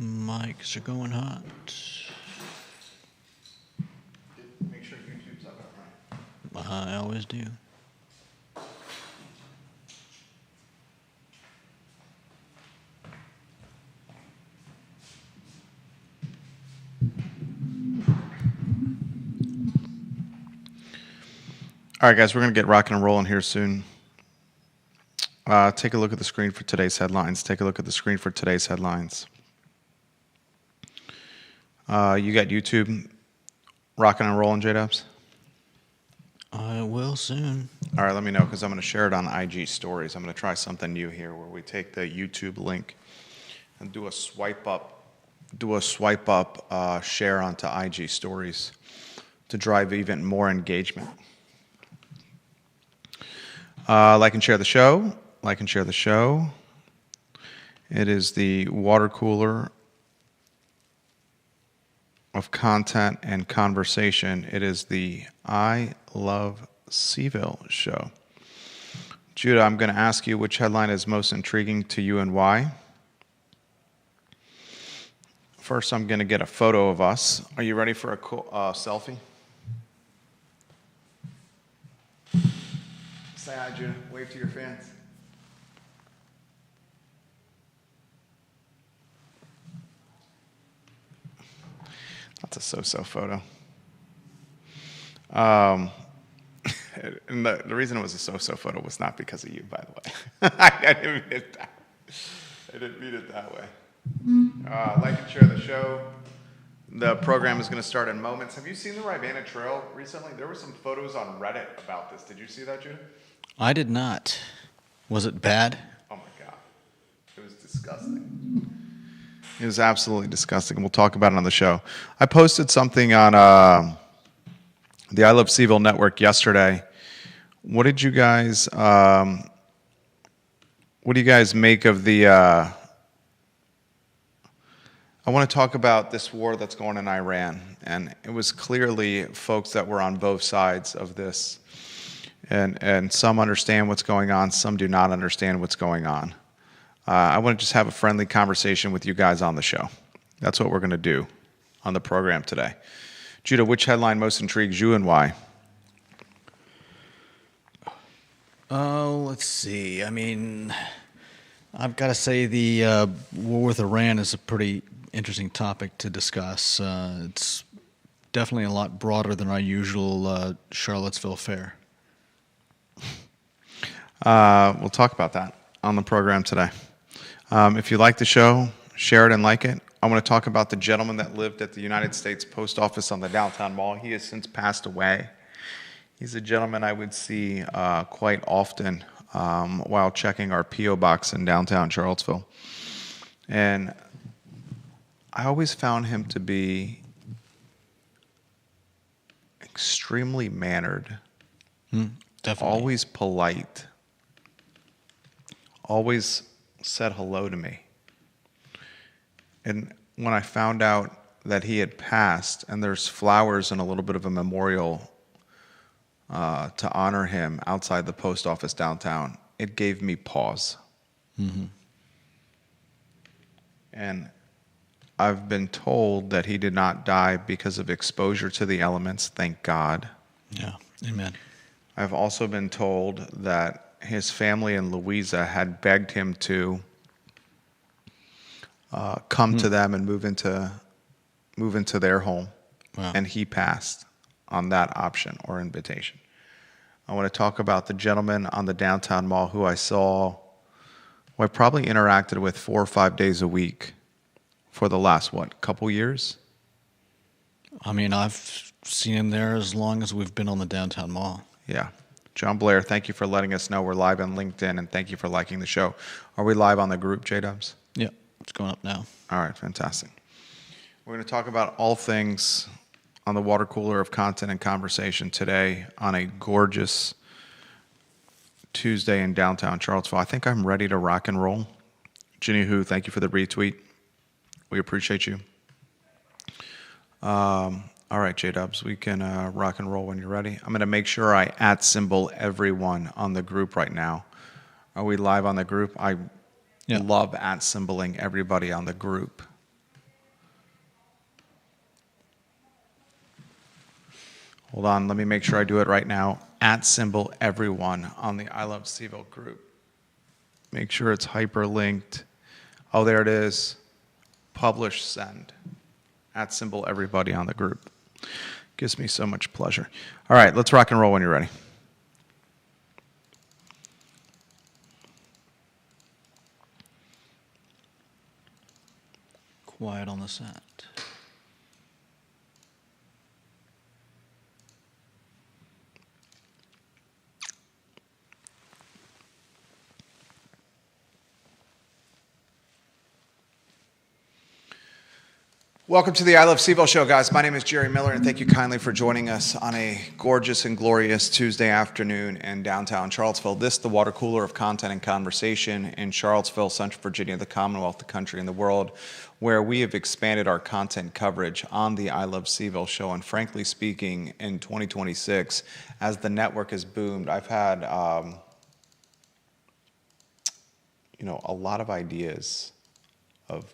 Mics are going hot. Make sure YouTube's up, right? I always do. All right, guys, we're going to get rocking and rolling here soon. Take a look at the screen for today's headlines. Take a look at the screen for today's headlines. You got YouTube rocking and rolling, J-Dubs? I will soon. All right, let me know because I'm going to share it on IG Stories. I'm going to try something new here where we take the YouTube link and do a swipe up share onto IG Stories to drive even more engagement. Like and share the show. Like and share the show. It is the water cooler of content and conversation. It is the I Love CVille show. Judah, I'm going to ask you which headline is most intriguing to you and why. First, I'm going to get a photo of us. Are you ready for a selfie? Say hi, Judah. Wave to your fans. That's a so-so photo. And the reason it was a so-so photo was not because of you, by the way. I didn't mean it that way. Like and share the show. The program is going to start in moments. Have you seen the Rivanna Trail recently? There were some photos on Reddit about this. Did you see that, Judah? I did not. Was it bad? Oh my God. It was disgusting. It was absolutely disgusting. We'll talk about it on the show. I posted something on the I Love CVille network yesterday. What did you guys make of the I want to talk about this war that's going on in Iran. And it was clearly folks that were on both sides of this. And some understand what's going on, some do not understand what's going on. I want to just have a friendly conversation with you guys on the show. That's what we're going to do on the program today. Judah, which headline most intrigues you and why? Oh, let's see. I mean, I've got to say the war with Iran is a pretty interesting topic to discuss. It's definitely a lot broader than our usual Charlottesville fare. We'll talk about that on the program today. If you like the show, share it and like it. I want to talk about the gentleman that lived at the United States Post Office on the downtown mall. He has since passed away. He's a gentleman I would see quite often while checking our P.O. box in downtown Charlottesville. And I always found him to be extremely mannered, Definitely. always polite, always said hello to me. And when I found out that he had passed, and there's flowers and a little bit of a memorial to honor him outside the post office downtown, it gave me pause. Mm-hmm. And I've been told that he did not die because of exposure to the elements, thank God. Yeah, amen. I've also been told that his family in Louisa had begged him to come to them and move into their home. Wow. And he passed on that option or invitation. I want to talk about the gentleman on the downtown mall who I probably interacted with 4 or 5 days a week for the last, couple years? I mean, I've seen him there as long as we've been on the downtown mall. Yeah. John Blair, thank you for letting us know we're live on LinkedIn, and thank you for liking the show. Are we live on the group, J-Dubs? Yep, it's going up now. All right, fantastic. We're going to talk about all things on the water cooler of content and conversation today on a gorgeous Tuesday in downtown Charlottesville. I think I'm ready to rock and roll. Ginny Who, thank you for the retweet. We appreciate you. All right, J-Dubs, we can rock and roll when you're ready. I'm going to make sure I @ everyone on the group right now. Are we live on the group? I love @ everybody on the group. Hold on, let me make sure I do it right now. At symbol everyone on the I Love CVille group. Make sure it's hyperlinked. Oh, there it is. Publish, send. At symbol everybody on the group. Gives me so much pleasure. All right, let's rock and roll when you're ready. Quiet on the set. Welcome to the I Love CVille show, guys. My name is Jerry Miller, and thank you kindly for joining us on a gorgeous and glorious Tuesday afternoon in downtown Charlottesville. This, the water cooler of content and conversation in Charlottesville, Central Virginia, the Commonwealth, the country, and the world, where we have expanded our content coverage on the I Love CVille show. And frankly speaking, in 2026, as the network has boomed, I've had a lot of ideas of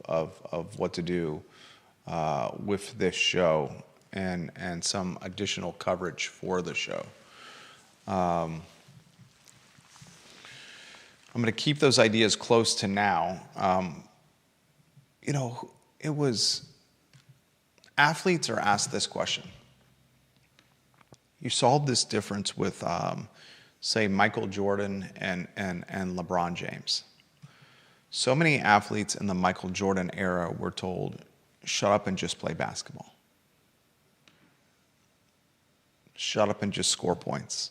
what to do with this show and some additional coverage for the show. I'm going to keep those ideas close to now. It was, athletes are asked this question. You saw this difference with, say, Michael Jordan and LeBron James. So many athletes in the Michael Jordan era were told, shut up and just play basketball. Shut up and just score points.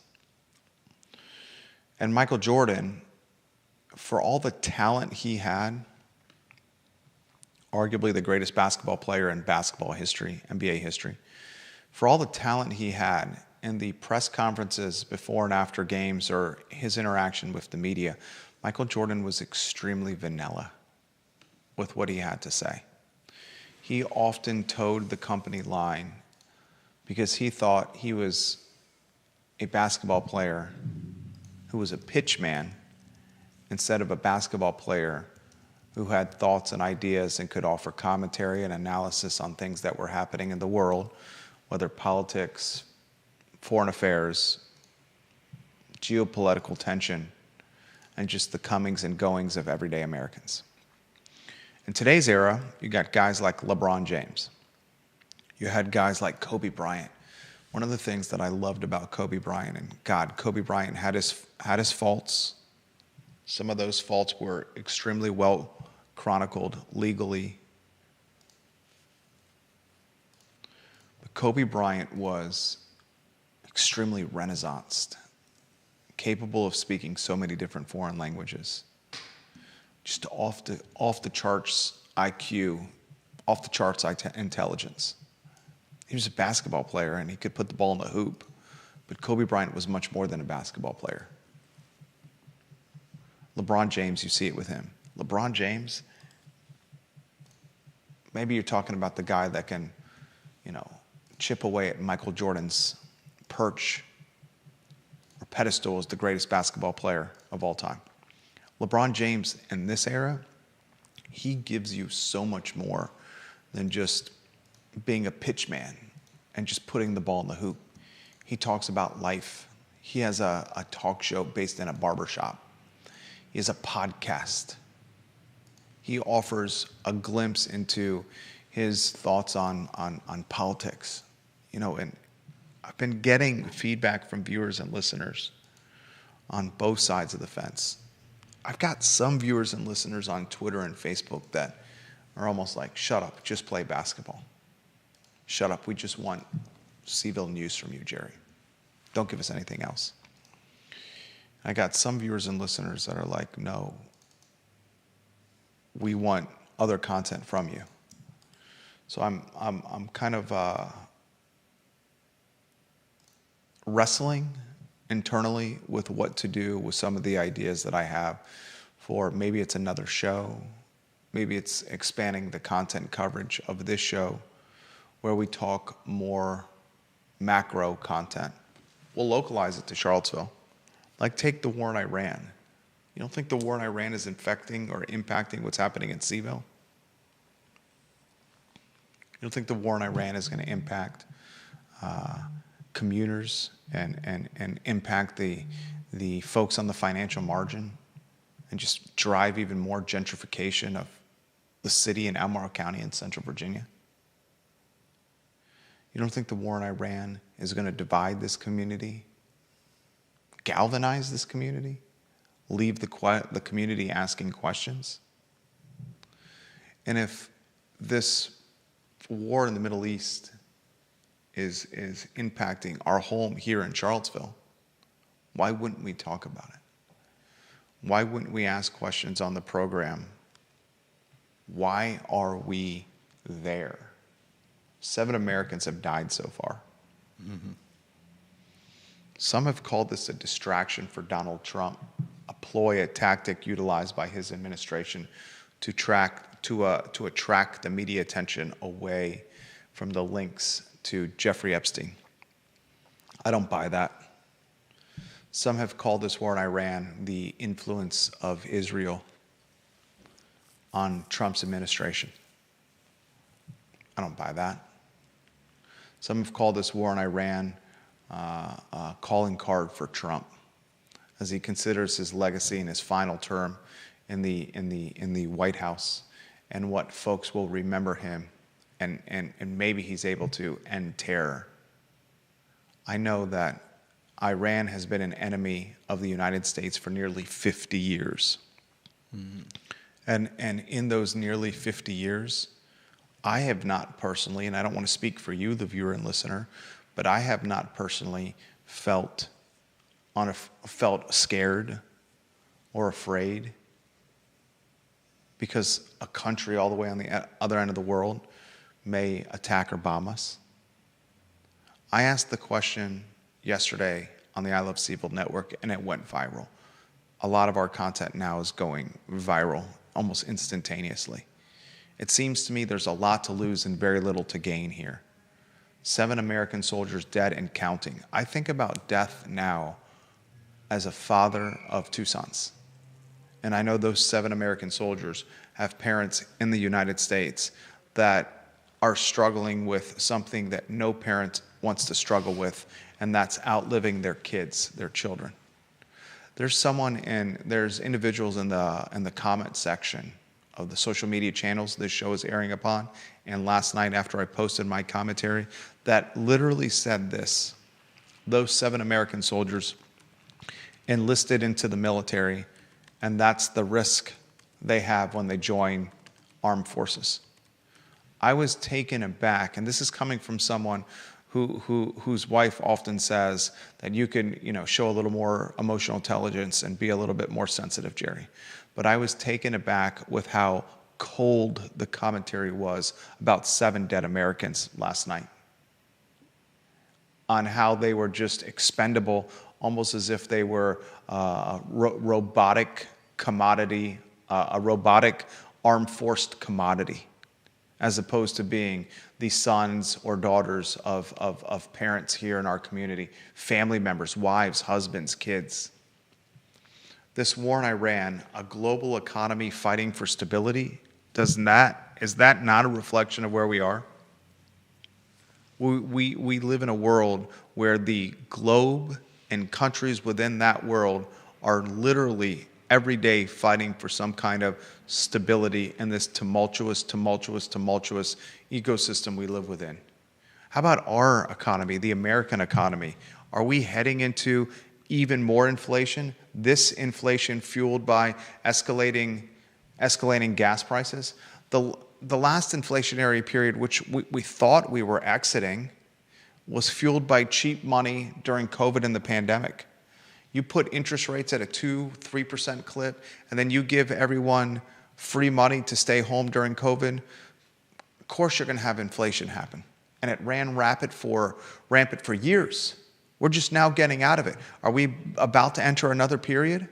And Michael Jordan, for all the talent he had, arguably the greatest basketball player in basketball history, NBA history, for all the talent he had in the press conferences before and after games or his interaction with the media, Michael Jordan was extremely vanilla with what he had to say. He often towed the company line because he thought he was a basketball player who was a pitch man instead of a basketball player who had thoughts and ideas and could offer commentary and analysis on things that were happening in the world, whether politics, foreign affairs, geopolitical tension, and just the comings and goings of everyday Americans. In today's era, you got guys like LeBron James. You had guys like Kobe Bryant. One of the things that I loved about Kobe Bryant, and God, Kobe Bryant had his faults. Some of those faults were extremely well chronicled legally. But Kobe Bryant was extremely renaissanced, capable of speaking so many different foreign languages. Just off the charts IQ, off the charts intelligence. He was a basketball player and he could put the ball in the hoop, but Kobe Bryant was much more than a basketball player. LeBron James, you see it with him. LeBron James, maybe you're talking about the guy that can, chip away at Michael Jordan's perch or pedestal as the greatest basketball player of all time. LeBron James in this era, he gives you so much more than just being a pitch man and just putting the ball in the hoop. He talks about life. He has a talk show based in a barbershop. He has a podcast. He offers a glimpse into his thoughts on politics. And I've been getting feedback from viewers and listeners on both sides of the fence. I've got some viewers and listeners on Twitter and Facebook that are almost like, shut up, just play basketball. Shut up, we just want CVille news from you, Jerry. Don't give us anything else. I got some viewers and listeners that are like, no, we want other content from you. So I'm kind of wrestling internally with what to do with some of the ideas that I have for maybe it's another show, maybe it's expanding the content coverage of this show where we talk more macro content. We'll localize it to Charlottesville. Like take the war in Iran. You don't think the war in Iran is infecting or impacting what's happening in CVille? You don't think the war in Iran is going to impact commuters and impact the folks on the financial margin and just drive even more gentrification of the city in Albemarle County in Central Virginia? You don't think the war in Iran is going to divide this community, galvanize this community, leave the community asking questions? And if this war in the Middle East is impacting our home here in Charlottesville, why wouldn't we talk about it? Why wouldn't we ask questions on the program? Why are we there? 7 Americans have died so far. Mm-hmm. Some have called this a distraction for Donald Trump, a ploy, a tactic utilized by his administration to attract the media attention away from the links to Jeffrey Epstein. I don't buy that. Some have called this war in Iran the influence of Israel on Trump's administration. I don't buy that. Some have called this war in Iran a calling card for Trump as he considers his legacy in his final term in the White House and what folks will remember him, and maybe he's able to end terror. I know that Iran has been an enemy of the United States for nearly 50 years. Mm-hmm. And in those nearly 50 years, I have not personally, and I don't want to speak for you, the viewer and listener, but I have not personally felt scared or afraid because a country all the way on the other end of the world may attack or bomb us. I asked the question yesterday on the I Love CVille network, and it went viral. A lot of our content now is going viral almost instantaneously. It seems to me there's a lot to lose and very little to gain here. 7 American soldiers dead and counting. I think about death now as a father of 2 sons. And I know those 7 American soldiers have parents in the United States that are struggling with something that no parent wants to struggle with, and that's outliving their kids, their children. There's individuals in the comment section of the social media channels this show is airing upon, and last night after I posted my commentary, that literally said this: those 7 American soldiers enlisted into the military, and that's the risk they have when they join armed forces. I was taken aback, and this is coming from someone whose wife often says that you can, show a little more emotional intelligence and be a little bit more sensitive, Jerry. But I was taken aback with how cold the commentary was about 7 dead Americans last night, on how they were just expendable, almost as if they were a robotic commodity, a robotic armed forced commodity, as opposed to being the sons or daughters of parents here in our community, family members, wives, husbands, kids. This war in Iran, a global economy fighting for stability, is that not a reflection of where we are? We live in a world where the globe and countries within that world are literally every day fighting for some kind of stability in this tumultuous ecosystem we live within. How about our economy, the American economy? Are we heading into even more inflation? This inflation fueled by escalating gas prices? The last inflationary period, which we thought we were exiting, was fueled by cheap money during COVID and the pandemic. You put interest rates at a 2-3% clip, and then you give everyone free money to stay home during COVID. Of course you're going to have inflation happen. And it ran rampant for years. We're just now getting out of it. Are we about to enter another period?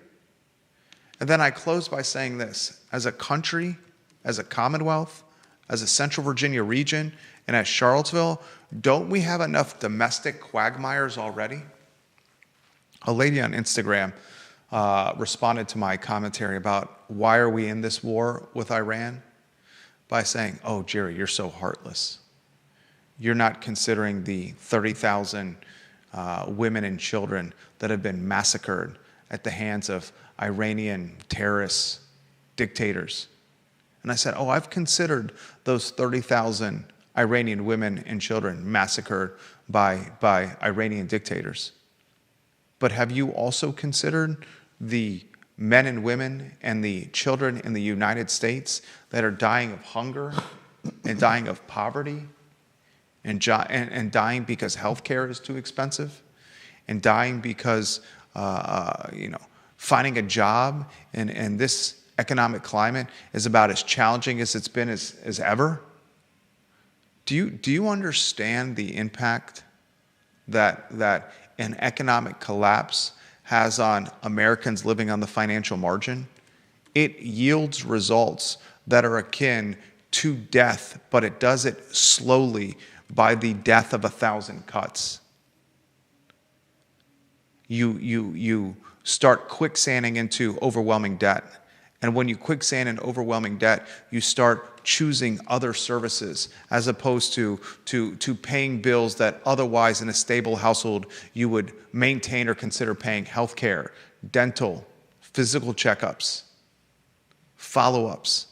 And then I close by saying this: as a country, as a Commonwealth, as a Central Virginia region, and as Charlottesville, don't we have enough domestic quagmires already? A lady on Instagram responded to my commentary about why are we in this war with Iran by saying, "Oh, Jerry, you're so heartless. You're not considering the 30,000 women and children that have been massacred at the hands of Iranian terrorists, dictators. And I said, oh, I've considered those 30,000 Iranian women and children massacred by Iranian dictators. But have you also considered the men and women and the children in the United States that are dying of hunger and dying of poverty and dying because healthcare is too expensive and dying because finding a job in this economic climate is about as challenging as it's been as ever? Do you understand the impact that an economic collapse has on Americans living on the financial margin? It yields results that are akin to death, but it does it slowly by the death of 1,000 cuts. You start quicksanding into overwhelming debt. And when you quicksand in overwhelming debt, you start choosing other services as opposed to paying bills that otherwise in a stable household you would maintain or consider paying: healthcare, dental, physical checkups, follow-ups.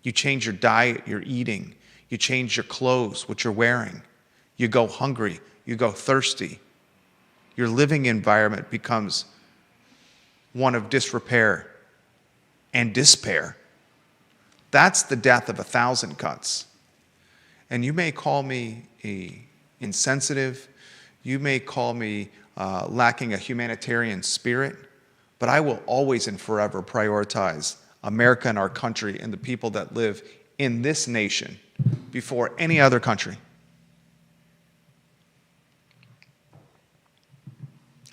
You change your diet, your eating. You change your clothes, what you're wearing. You go hungry. You go thirsty. Your living environment becomes one of disrepair and despair. That's the death of 1,000 cuts. And you may call me insensitive. You may call me lacking a humanitarian spirit. But I will always and forever prioritize America and our country and the people that live in this nation before any other country.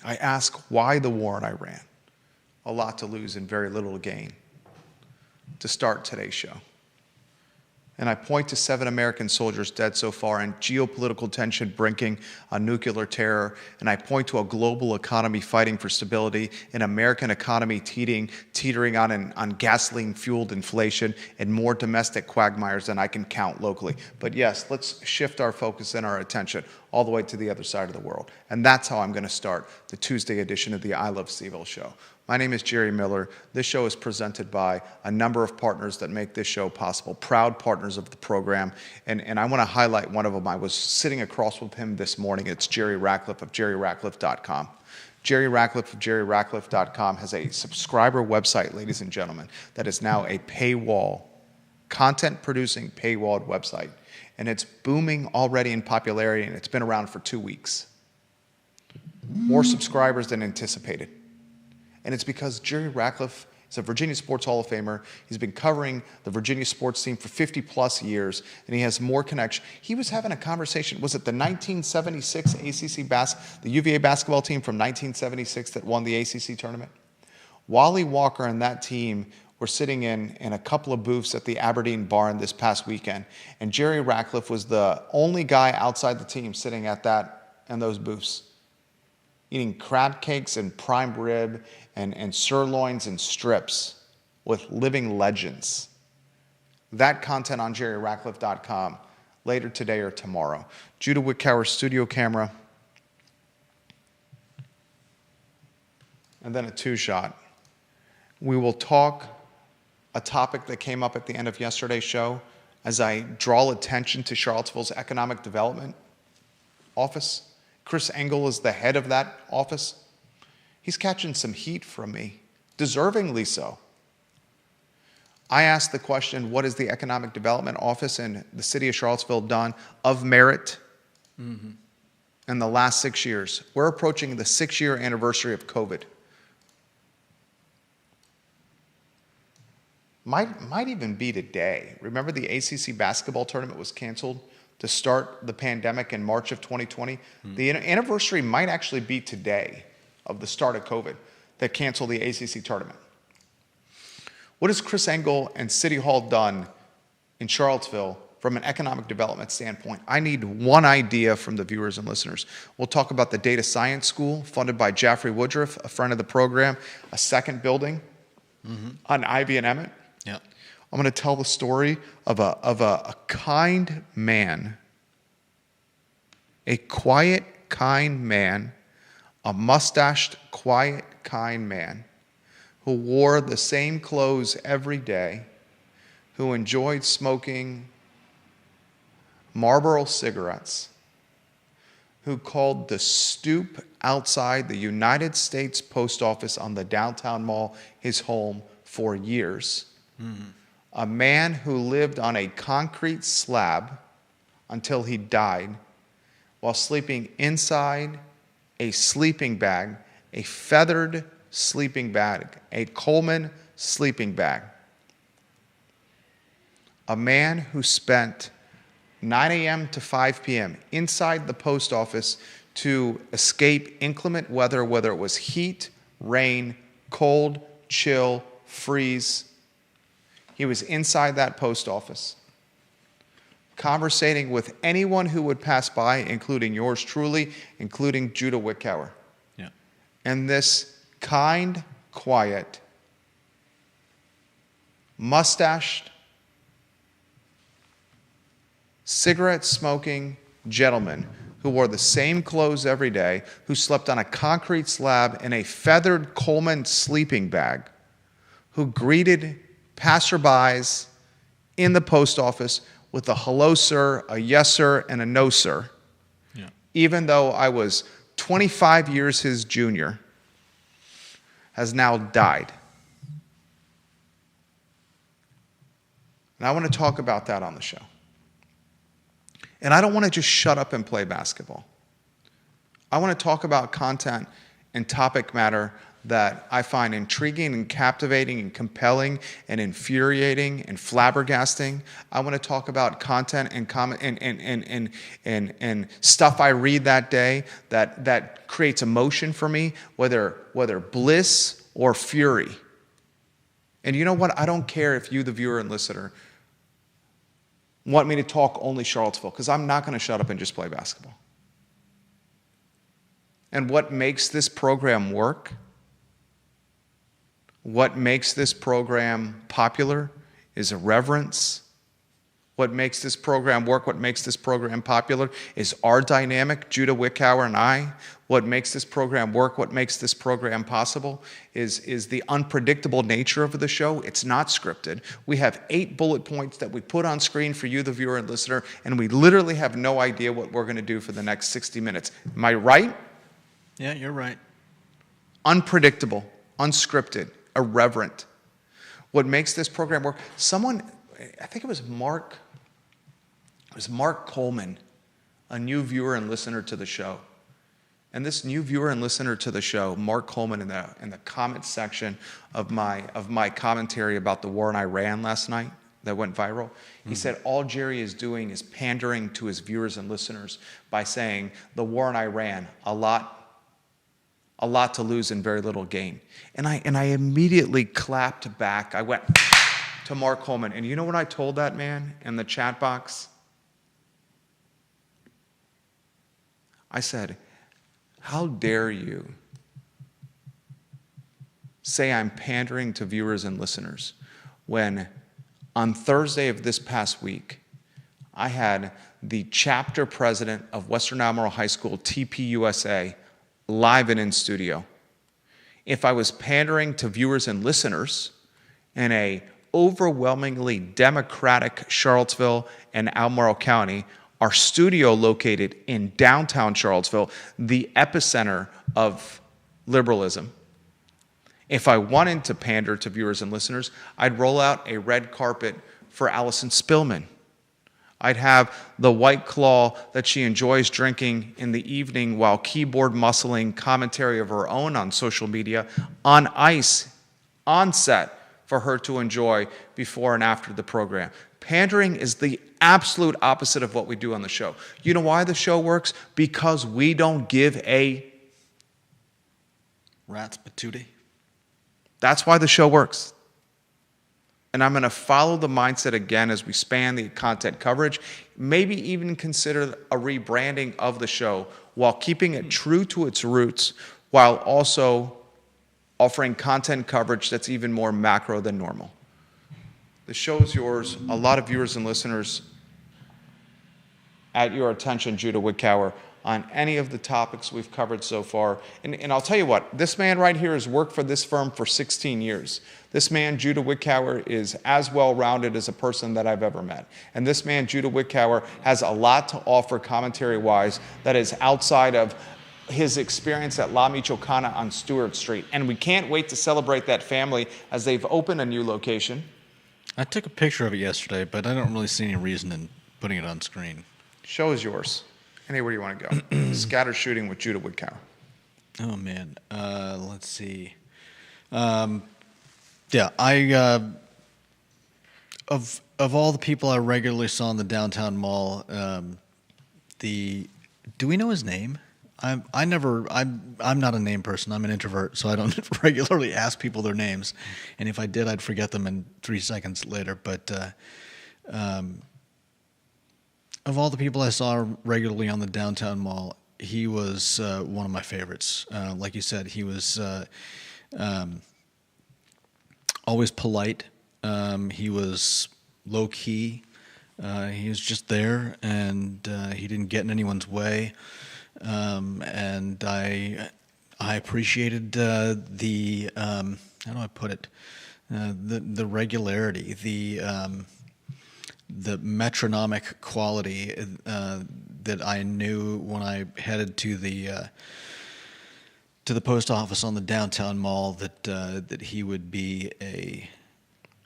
I ask, why the war in Iran? A lot to lose and very little to gain. To start today's show. And I point to 7 American soldiers dead so far, and geopolitical tension brinking on nuclear terror. And I point to a global economy fighting for stability, an American economy teetering on gasoline-fueled inflation, and more domestic quagmires than I can count locally. But yes, let's shift our focus and our attention all the way to the other side of the world. And that's how I'm going to start the Tuesday edition of the I Love CVille show. My name is Jerry Miller. This show is presented by a number of partners that make this show possible, proud partners of the program. And I want to highlight one of them. I was sitting across with him this morning. It's Jerry Ratcliffe of JerryRatcliffe.com. Jerry Ratcliffe of JerryRatcliffe.com has a subscriber website, ladies and gentlemen, that is now a paywall, content-producing paywalled website. And it's booming already in popularity, and it's been around for 2 weeks. More subscribers than anticipated. And it's because Jerry Ratcliffe is a Virginia Sports Hall of Famer. He's been covering the Virginia sports team for 50 plus years, and he has more connection. He was having a conversation, was it the 1976 the UVA basketball team from 1976 that won the ACC tournament? Wally Walker and that team were sitting in a couple of booths at the Aberdeen Barn this past weekend, and Jerry Ratcliffe was the only guy outside the team sitting at those booths, eating crab cakes and prime rib and sirloins and strips with living legends. That content on JerryRatcliffe.com later today or tomorrow. Judah Wickower's studio camera. And then a 2-shot. We will talk a topic that came up at the end of yesterday's show as I draw attention to Charlottesville's Economic Development Office. Chris Engel is the head of that office. He's catching some heat from me, deservingly so. I asked the question, what has the Economic Development Office in the city of Charlottesville done of merit in the last 6 years? We're approaching the 6-year anniversary of COVID. Might even be today. Remember the ACC basketball tournament was canceled to start the pandemic in March of 2020? The anniversary might actually be today of the start of COVID that canceled the ACC tournament. What has Chris Engel and City Hall done in Charlottesville from an economic development standpoint? I need one idea from the viewers and listeners. We'll talk about the data science school funded by Jaffrey Woodruff, a friend of the program, a second building on Ivy and Emmett. Yeah. I'm going to tell the story of a kind man, a quiet, kind man a mustached, quiet, kind man who wore the same clothes every day, who enjoyed smoking Marlboro cigarettes, who called the stoop outside the United States Post Office on the downtown mall his home for years. A man who lived on a concrete slab until he died while sleeping inside a sleeping bag, a feathered sleeping bag, a Coleman sleeping bag. A man who spent 9 a.m. to 5 p.m. inside the post office to escape inclement weather, whether it was heat, rain, cold, chill, freeze. He was inside that post office, conversating with anyone who would pass by, including yours truly, including Judah Wickower. Yeah. And this kind, quiet, mustached, cigarette-smoking gentleman who wore the same clothes every day, who slept on a concrete slab in a feathered Coleman sleeping bag, who greeted passerbys in the post office with a hello, sir, a yes, sir, and a no, sir, Yeah. even though I was 25 years his junior, has now died. And I want to talk about that on the show. And I don't want to just shut up and play basketball. I want to talk about content and topic matter that I find intriguing and captivating and compelling and infuriating and flabbergasting. I want to talk about content and comment and stuff I read that day that creates emotion for me, whether bliss or fury. And you know what? I don't care if you, the viewer and listener, want me to talk only Charlottesville, because I'm not going to shut up and just play basketball. And what makes this program work, what makes this program popular, is irreverence. What makes this program work, what makes this program popular, is our dynamic, Judah Wickower and I. What makes this program work, what makes this program possible, is the unpredictable nature of the show. It's not scripted. We have 8 bullet points that we put on screen for you, the viewer and listener, and we literally have no idea what we're going to do for the next 60 minutes. Am I right? Yeah, you're right. Unpredictable, unscripted, irreverent. What makes this program work? Someone, I think it was Mark Coleman, a new viewer and listener to the show. And this new viewer and listener to the show, Mark Coleman, in the comment section of my commentary about the war in Iran last night that went viral, he said all Jerry is doing is pandering to his viewers and listeners by saying the war in Iran, a lot to lose and very little gain. And I immediately clapped back. I went to Mark Coleman, and you know what I told that man in the chat box? I said, how dare you say I'm pandering to viewers and listeners when on Thursday of this past week, I had the chapter president of Western Albemarle High School, TPUSA, live and in studio. If I was pandering to viewers and listeners in a overwhelmingly Democratic Charlottesville and Albemarle County, our studio located in downtown Charlottesville, the epicenter of liberalism. If I wanted to pander to viewers and listeners, I'd roll out a red carpet for Allison Spillman. I'd have the White Claw that she enjoys drinking in the evening while keyboard muscling commentary of her own on social media on ice, on set, for her to enjoy before and after the program. Pandering is the absolute opposite of what we do on the show. You know why the show works? Because we don't give a Rat's patootie. That's why the show works. And I'm going to follow the mindset again as we span the content coverage, maybe even consider a rebranding of the show while keeping it true to its roots, while also offering content coverage that's even more macro than normal. The show is yours. A lot of viewers and listeners at your attention, Judah Wickower. on any of the topics we've covered so far. And I'll tell you what, this man right here has worked for this firm for 16 years. This man, Judah Wickower, is as well-rounded as a person that I've ever met. And this man, Judah Wickower, has a lot to offer commentary-wise that is outside of his experience at La Michoacana on Stewart Street. And we can't wait to celebrate that family as they've opened a new location. I took a picture of it yesterday, but I don't really see any reason in putting it on screen. Show is yours. Anywhere you want to go. Scatter shooting with Judah Wickower. Oh, man. Let's see. Yeah, I of all the people I regularly saw in the downtown mall, do we know his name? I'm not a name person. I'm an introvert, so I don't regularly ask people their names. And if I did, I'd forget them in 3 seconds later. But of all the people I saw regularly on the downtown mall, he was one of my favorites. Like you said, he was always polite. He was low key. He was just there, and he didn't get in anyone's way. And I appreciated the how do I put it? The regularity, the metronomic quality that I knew when I headed to the post office on the downtown mall that he would be a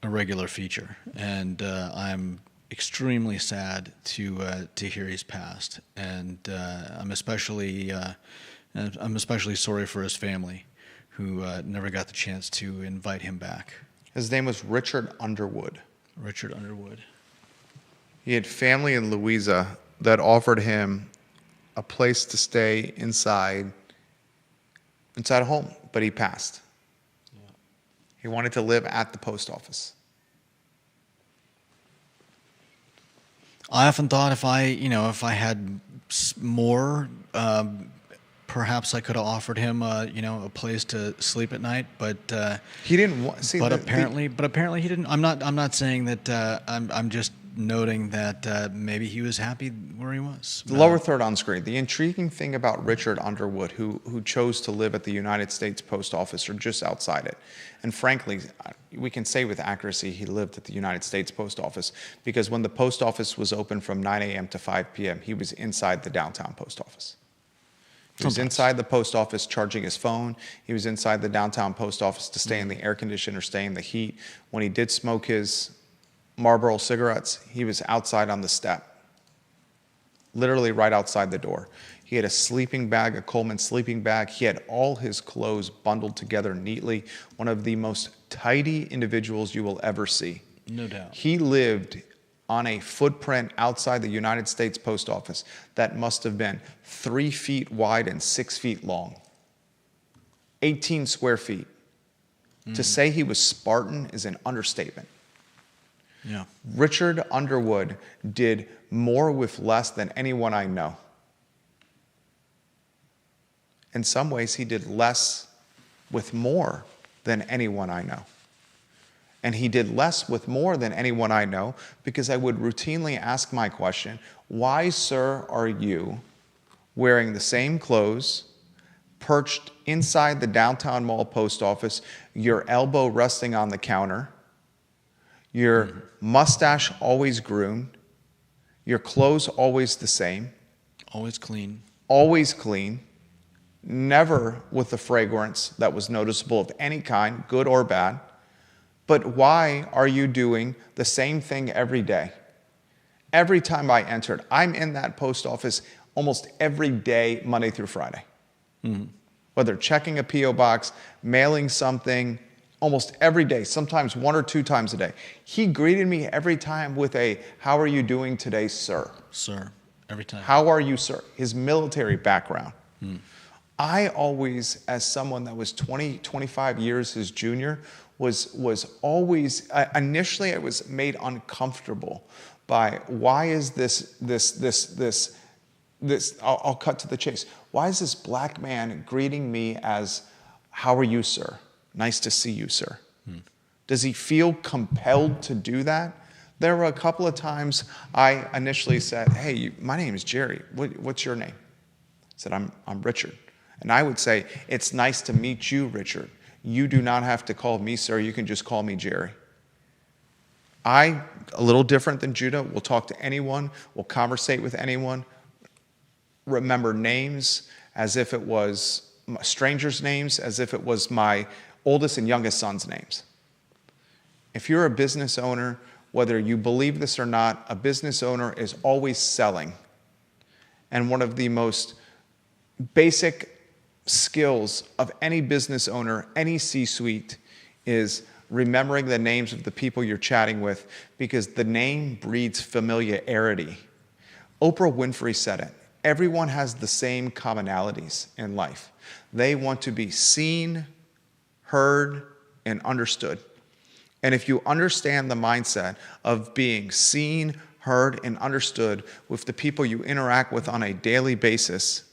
regular feature, and I'm extremely sad to hear he's passed, and I'm especially sorry for his family, who never got the chance to invite him back. His name was Richard Underwood. Richard Underwood. He had family in Louisa that offered him a place to stay inside a home, but he passed. Yeah. He wanted to live at the post office. I often thought if I had more, perhaps I could have offered him, a place to sleep at night. But he didn't want. See, but apparently he didn't. I'm not saying that. I'm just noting that maybe he was happy where he was. The lower third on screen. The intriguing thing about Richard Underwood, who chose to live at the United States Post Office or just outside it, and frankly, we can say with accuracy he lived at the United States Post Office, because when the post office was open from 9 a.m. to 5 p.m., he was inside the downtown post office. He was inside the post office charging his phone. He was inside the downtown post office to stay in the air conditioner, stay in the heat. When he did smoke his Marlboro cigarettes, he was outside on the step, literally right outside the door. He had a sleeping bag, a Coleman sleeping bag. He had all his clothes bundled together neatly. One of the most tidy individuals you will ever see. No doubt. He lived on a footprint outside the United States Post Office that must have been 3 feet wide and 6 feet long. 18 square feet. To say he was Spartan is an understatement. Yeah. Richard Underwood did more with less than anyone I know. In some ways, he did less with more than anyone I know. And he did less with more than anyone I know because I would routinely ask my question, why, sir, are you wearing the same clothes, perched inside the downtown mall post office, your elbow resting on the counter, your mustache always groomed, your clothes always the same. Always clean. Always clean. Never with a fragrance that was noticeable of any kind, good or bad. But why are you doing the same thing every day? Every time I entered, I'm in that post office almost every day, Monday through Friday. Mm-hmm. Whether checking a P.O. box, mailing something, almost every day, sometimes 1 or 2 times a day. He greeted me every time with a, "How are you doing today, sir?" Sir, every time. "How are you, sir?" His military background. I always, as someone that was 20, 25 years his junior, was always, initially I was made uncomfortable by why is this, I'll cut to the chase. Why is this black man greeting me as, "How are you, sir? Nice to see you, sir." Does he feel compelled to do that? There were a couple of times I initially said, "Hey, my name is Jerry. What's your name?" said, I'm Richard. And I would say, it's nice to meet you, Richard. You do not have to call me sir. You can just call me Jerry. A little different than Judah, will talk to anyone, will conversate with anyone, remember names as if it was strangers' names, as if it was my oldest and youngest son's names. If you're a business owner, whether you believe this or not, a business owner is always selling. And one of the most basic skills of any business owner, any C-suite, is remembering the names of the people you're chatting with, because the name breeds familiarity. Oprah Winfrey said it. Everyone has the same commonalities in life. They want to be seen, heard, and understood. And if you understand the mindset of being seen, heard, and understood with the people you interact with on a daily basis,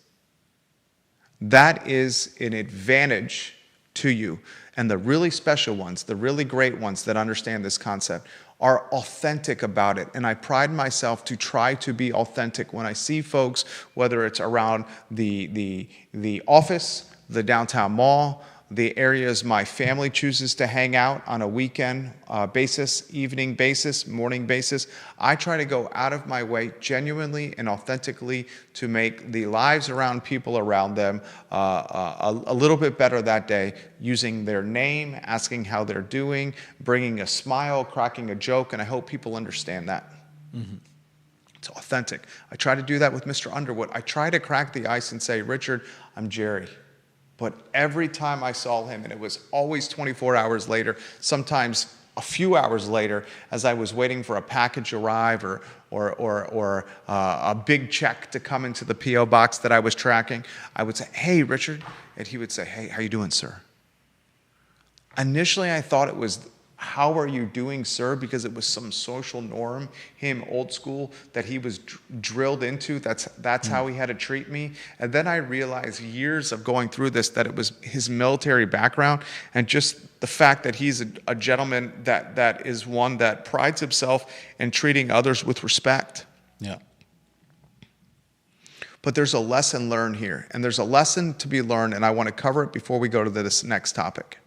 that is an advantage to you. And the really special ones, the really great ones that understand this concept, are authentic about it. And I pride myself to try to be authentic when I see folks, whether it's around the office, the downtown mall, the areas my family chooses to hang out on a weekend basis, evening basis, morning basis. I try to go out of my way genuinely and authentically to make the lives around people around them a little bit better that day, using their name, asking how they're doing, bringing a smile, cracking a joke, and I hope people understand that. Mm-hmm. It's authentic. I try to do that with Mr. Underwood. I try to crack the ice and say, Richard, I'm Jerry. But every time I saw him, and it was always 24 hours later, sometimes a few hours later, as I was waiting for a package to arrive or a big check to come into the P.O. box that I was tracking, I would say, hey, Richard. And he would say, hey, how you doing, sir? Initially, I thought it was, how are you doing, sir? Because it was some social norm, him old school, that he was drilled into. That's how he had to treat me. And then I realized years of going through this that it was his military background and just the fact that he's a gentleman that is one that prides himself in treating others with respect. Yeah. But there's a lesson learned here, and there's a lesson to be learned, and I want to cover it before we go to this next topic.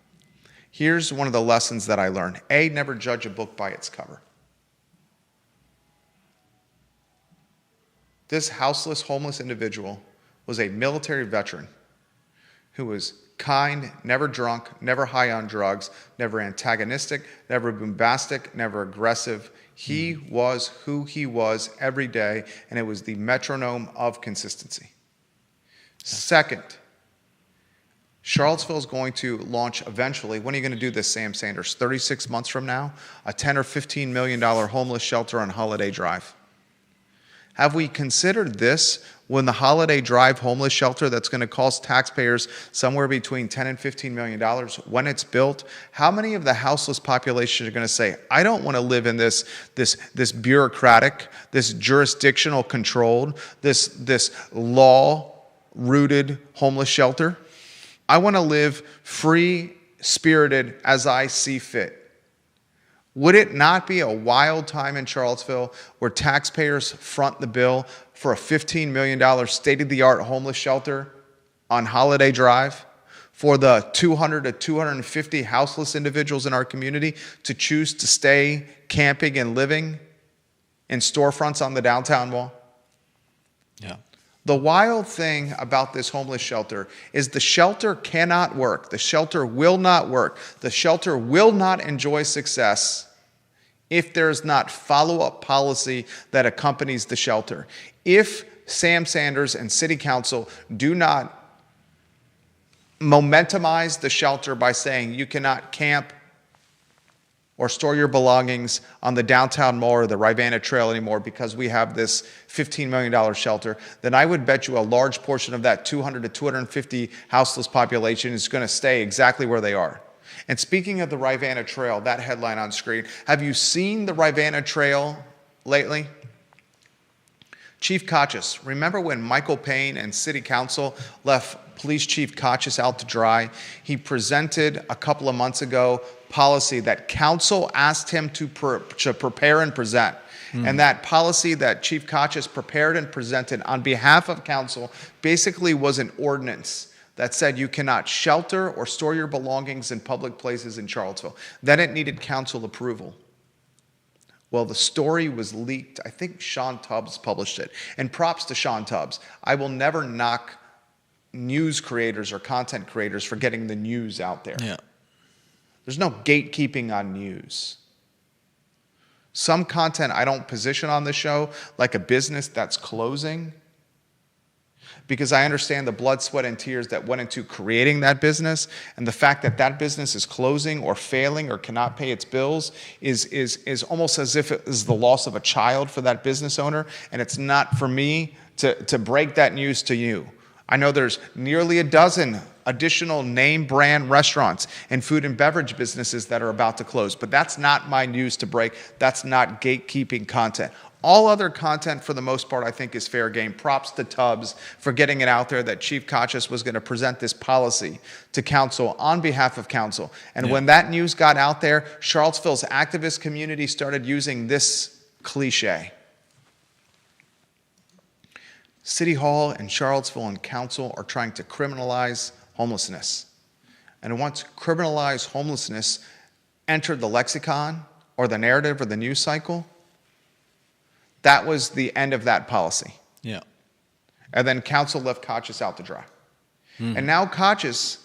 Here's one of the lessons that I learned. A, never judge a book by its cover. This houseless, homeless individual was a military veteran who was kind, never drunk, never high on drugs, never antagonistic, never bombastic, never aggressive. He was who he was every day, and it was the metronome of consistency. Second, Charlottesville is going to launch eventually. When are you going to do this, Sam Sanders? 36 months from now? A $10 or $15 million homeless shelter on Holiday Drive. Have we considered this when the Holiday Drive homeless shelter that's going to cost taxpayers somewhere between $10 and $15 million, when it's built, how many of the houseless population are going to say, I don't want to live in this bureaucratic, this jurisdictional controlled, this law-rooted homeless shelter? I want to live free-spirited as I see fit. Would it not be a wild time in Charlottesville where taxpayers front the bill for a $15 million state-of-the-art homeless shelter on Holiday Drive for the 200 to 250 houseless individuals in our community to choose to stay camping and living in storefronts on the downtown mall? Yeah. The wild thing about this homeless shelter is the shelter cannot work. The shelter will not work. The shelter will not enjoy success if there's not follow-up policy that accompanies the shelter. If Sam Sanders and City Council do not momentumize the shelter by saying you cannot camp or store your belongings on the downtown mall or the Rivanna Trail anymore because we have this $15 million shelter, then I would bet you a large portion of that 200 to 250 houseless population is going to stay exactly where they are. And speaking of the Rivanna Trail, that headline on screen, have you seen the Rivanna Trail lately? Chief Kotchis, remember when Michael Payne and City Council left Police Chief Kotchis out to dry? He presented a couple of months ago policy that council asked him to prepare and present. And that policy that Chief Kachis prepared and presented on behalf of council basically was an ordinance that said you cannot shelter or store your belongings in public places in Charlottesville. Then it needed council approval. Well, the story was leaked. I think Sean Tubbs published it. And props to Sean Tubbs. I will never knock news creators or content creators for getting the news out there. Yeah. There's no gatekeeping on news. Some content I don't position on the show, like a business that's closing, because I understand the blood, sweat, and tears that went into creating that business, and the fact that that business is closing or failing or cannot pay its bills is almost as if it is the loss of a child for that business owner, and it's not for me to break that news to you. I know there's nearly a dozen additional name brand restaurants and food and beverage businesses that are about to close, but that's not my news to break. That's not gatekeeping content. All other content, for the most part, I think is fair game. Props to Tubbs for getting it out there that Chief Kachis was going to present this policy to council on behalf of council. And when that news got out there, Charlottesville's activist community started using this cliche. City Hall and Charlottesville and council are trying to criminalize homelessness. And once criminalized homelessness entered the lexicon or the narrative or the news cycle, that was the end of that policy. Yeah. And then council left Kachis out to dry. And now Kachis,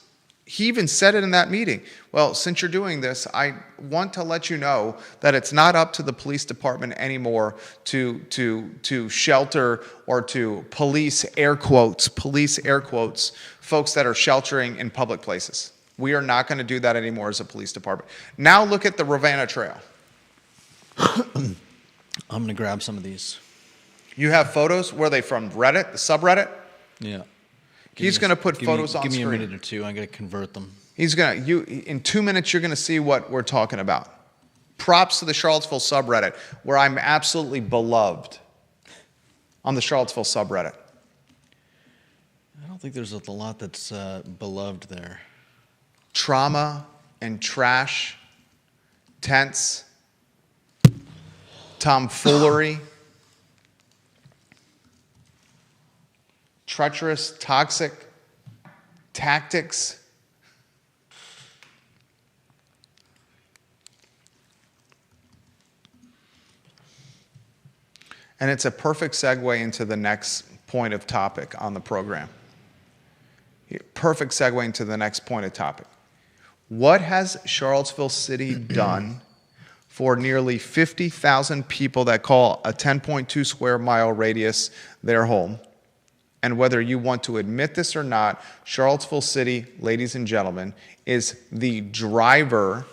he even said it in that meeting. Well, since you're doing this, I want to let you know that it's not up to the police department anymore to shelter or to police air quotes, folks that are sheltering in public places. We are not going to do that anymore as a police department. Now look at the Ravenna Trail. I'm going to grab some of these. You have photos. Where are they from? Reddit, the subreddit? Yeah. He's going to put photos on screen. Give me a minute or two. I'm going to convert them. He's going to, in 2 minutes, you're going to see what we're talking about. Props to the Charlottesville subreddit, where I'm absolutely beloved on the Charlottesville subreddit. I don't think there's a lot that's beloved there. Trauma and trash, tents, tomfoolery, treacherous, toxic tactics. And it's a perfect segue into the next point of topic on the program. Perfect segue into the next point of topic. What has Charlottesville City done for nearly 50,000 people that call a 10.2 square mile radius their home? And whether you want to admit this or not, Charlottesville City, ladies and gentlemen, is the driver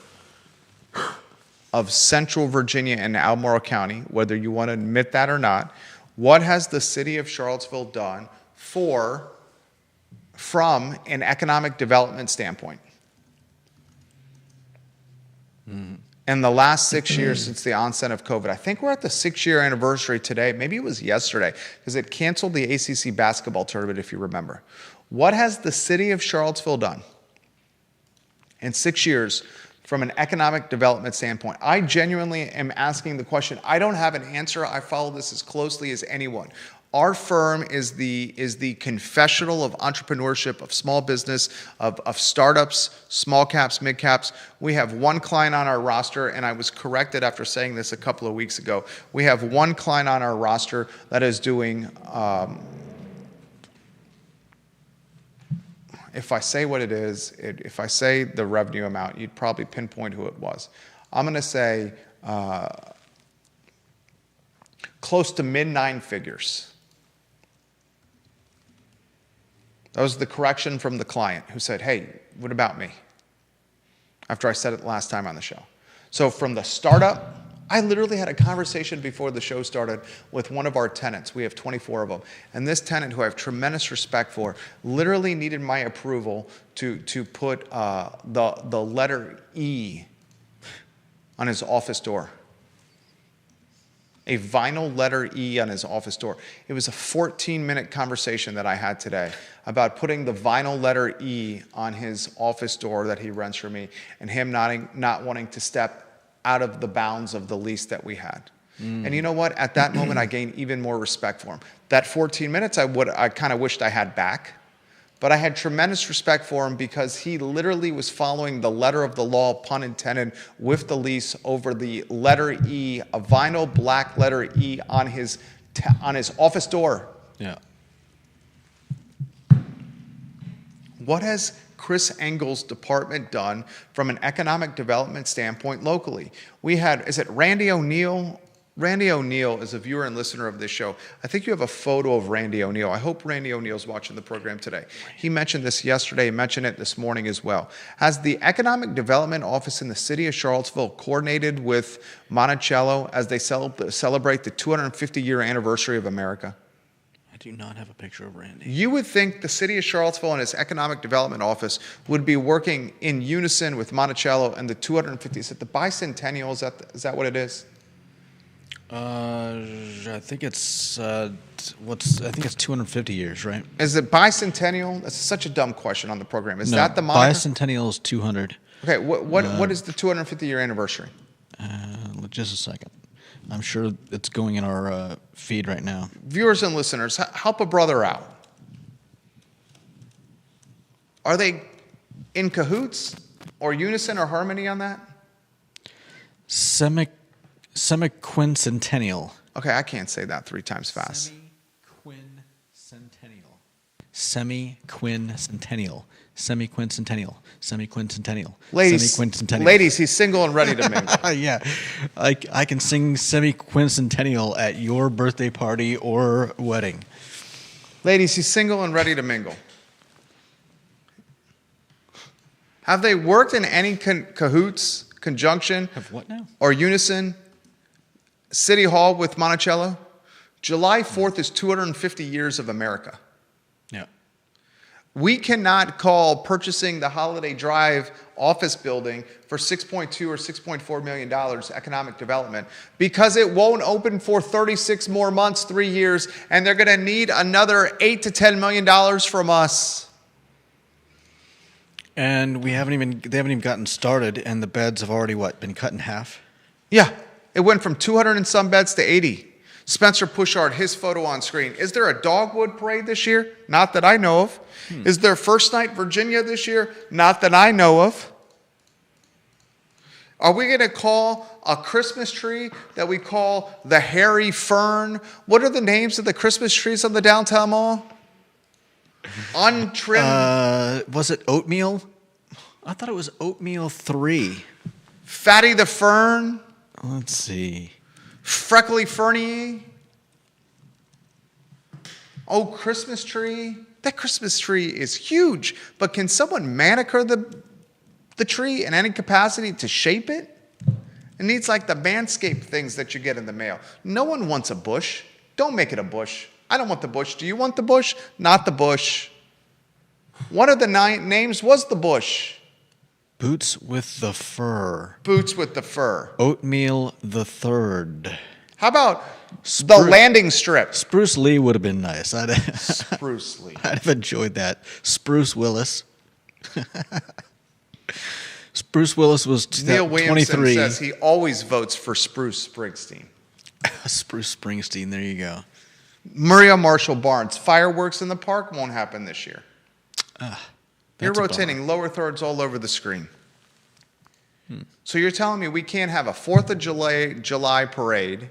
of Central Virginia and Albemarle County, whether you want to admit that or not. What has the city of Charlottesville done from an economic development standpoint? In the last 6 years since the onset of COVID, I think we're at the 6-year anniversary today. Maybe it was yesterday, because it canceled the ACC basketball tournament, if you remember. What has the city of Charlottesville done in 6 years from an economic development standpoint? I genuinely am asking the question. I don't have an answer. I follow this as closely as anyone. Our firm is the confessional of entrepreneurship, of small business, of startups, small caps, mid caps. We have one client on our roster, and I was corrected after saying this a couple of weeks ago. We have one client on our roster that is doing, if I say what it is, if I say the revenue amount, you'd probably pinpoint who it was. I'm going to say close to mid-9 figures. That was the correction from the client who said, hey, what about me? After I said it last time on the show. So from the startup, I literally had a conversation before the show started with one of our tenants. We have 24 of them. And this tenant, who I have tremendous respect for, literally needed my approval to put the letter E on his office door. A vinyl letter E on his office door. It was a 14-minute conversation that I had today about putting the vinyl letter E on his office door that he rents from me, and him not wanting to step out of the bounds of the lease that we had. And you know what? At that moment, I gained even more respect for him. That 14 minutes, I kind of wished I had back. But I had tremendous respect for him because he literally was following the letter of the law, pun intended, with the lease over the letter E, a vinyl black letter E on his office door. Yeah. What has Chris Engel's department done from an economic development standpoint locally? We had, is it Randy O'Neill? Randy O'Neill is a viewer and listener of this show. I think you have a photo of Randy O'Neill. I hope Randy O'Neill's watching the program today. He mentioned this yesterday, mentioned it this morning as well. Has the Economic Development Office in the city of Charlottesville coordinated with Monticello as they celebrate the 250-year anniversary of America? I do not have a picture of Randy. You would think the city of Charlottesville and its Economic Development Office would be working in unison with Monticello and the 250. Is it the bicentennial? Is that what it is? I think it's I think it's 250 years, right? Is it bicentennial? That's such a dumb question on the program. Is No, that the moniker? bicentennial is 200. Okay, what is the 250-year anniversary? Just a second. I'm sure it's going in our feed right now. Viewers and listeners, help a brother out. Are they in cahoots or unison or harmony on that? Semiquincentennial. Okay, I can't say that 3 times fast. Semiquincentennial. Semiquincentennial. Semiquincentennial. Semiquincentennial. Ladies, he's single and ready to mingle. Yeah, I can sing semiquincentennial at your birthday party or wedding. Ladies, he's single and ready to mingle. Have they worked in any cahoots, conjunction, Have what now? or unison? City Hall with Monticello? July 4th is 250 years of America. Yeah. We cannot call purchasing the Holiday Drive office building for $6.2 or $6.4 million economic development because it won't open for 36 more months, 3 years, and they're going to need another $8 to $10 million from us. And they haven't even gotten started, and the beds have already been cut in half? Yeah, it went from 200 and some beds to 80. Spencer Pushard, his photo on screen. Is there a dogwood parade this year? Not that I know of. Is there First Night Virginia this year? Not that I know of. Are we going to call a Christmas tree that we call the Hairy Fern? What are the names of the Christmas trees on the downtown mall? Untrimmed. Was it Oatmeal? I thought it was Oatmeal 3. Fatty the Fern. Let's see. Freckly Fernie. Oh, Christmas tree. That Christmas tree is huge, but can someone manicure the tree in any capacity to shape it? It needs like the Manscaped things that you get in the mail. No one wants a bush. Don't make it a bush. I don't want the bush. Do you want the bush? Not the bush. One of the 9 names was the bush. Boots with the fur. Boots with the fur. Oatmeal the Third. How about the landing strip? Spruce Lee would have been nice. Spruce Lee. I'd have enjoyed that. Spruce Willis. Spruce Willis was Neil Williamson 23. says he always votes for Spruce Springsteen. Spruce Springsteen, there you go. Maria Marshall Barnes. Fireworks in the park won't happen this year. You're That's a rotating lower thirds all over the screen. So you're telling me we can't have a 4th of July parade.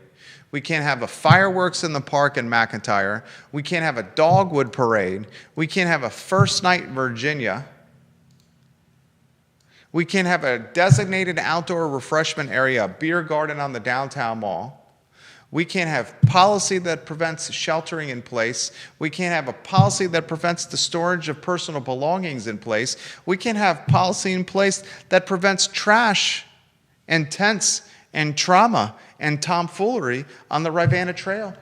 We can't have a fireworks in the park in McIntyre. We can't have a dogwood parade. We can't have a First Night Virginia. We can't have a designated outdoor refreshment area, a beer garden on the downtown mall. We can't have policy that prevents sheltering in place. We can't have a policy that prevents the storage of personal belongings in place. We can't have policy in place that prevents trash and tents and trauma and tomfoolery on the Rivanna Trail.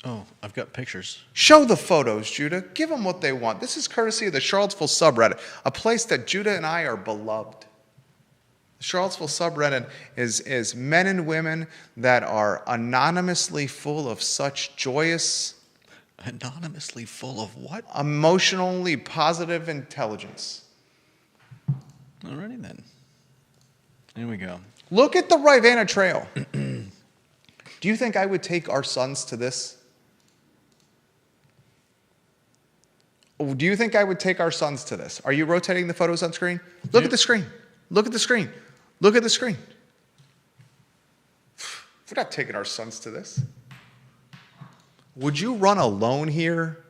Oh, I've got pictures. Show the photos, Judah. Give them what they want. This is courtesy of the Charlottesville subreddit, a place that Judah and I are beloved. The Charlottesville subreddit is men and women that are anonymously full of such joyous, Anonymously full of what? emotionally positive intelligence. Alrighty then. Here we go. Look at the Rivanna Trail. Do you think I would take our sons to this? Do you think I would take our sons to this? Are you rotating the photos on screen? Look at the screen. Look at the screen. Look at the screen. We're not taking our sons to this. Would you run alone here?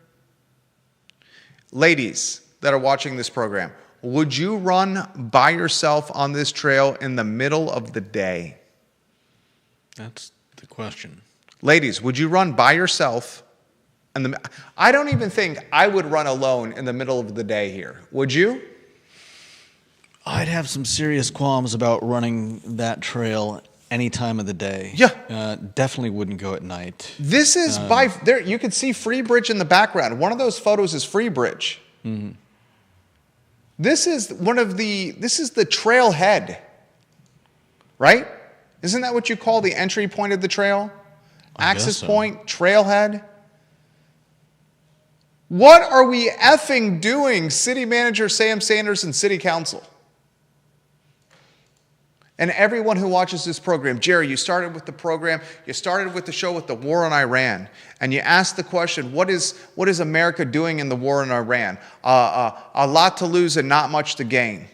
Ladies that are watching this program, would you run by yourself on this trail in the middle of the day? That's the question. Ladies, would you run by yourself? I don't even think I would run alone in the middle of the day here. Would you? I'd have some serious qualms about running that trail any time of the day. Yeah. Definitely wouldn't go at night. This is by there. You can see Freebridge in the background. One of those photos is Freebridge. Mm-hmm. This is the trailhead, right? Isn't that what you call the entry point of the trail? Access point, trailhead. What are we effing doing, City Manager Sam Sanders and City Council? And everyone who watches this program, Jerry, you started with the program, you started with the show with the war in Iran, and you asked the question, what is America doing in the war in Iran? A lot to lose and not much to gain.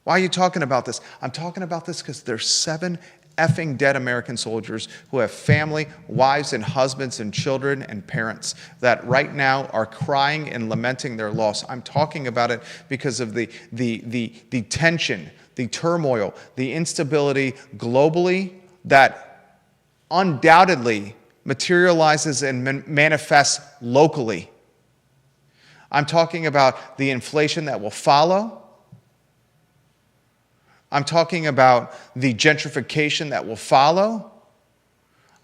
Why are you talking about this? I'm talking about this because there's 7 effing dead American soldiers who have family, wives and husbands and children and parents that right now are crying and lamenting their loss. I'm talking about it because of the tension, the turmoil, the instability globally that undoubtedly materializes and manifests locally. I'm talking about the inflation that will follow. I'm talking about the gentrification that will follow.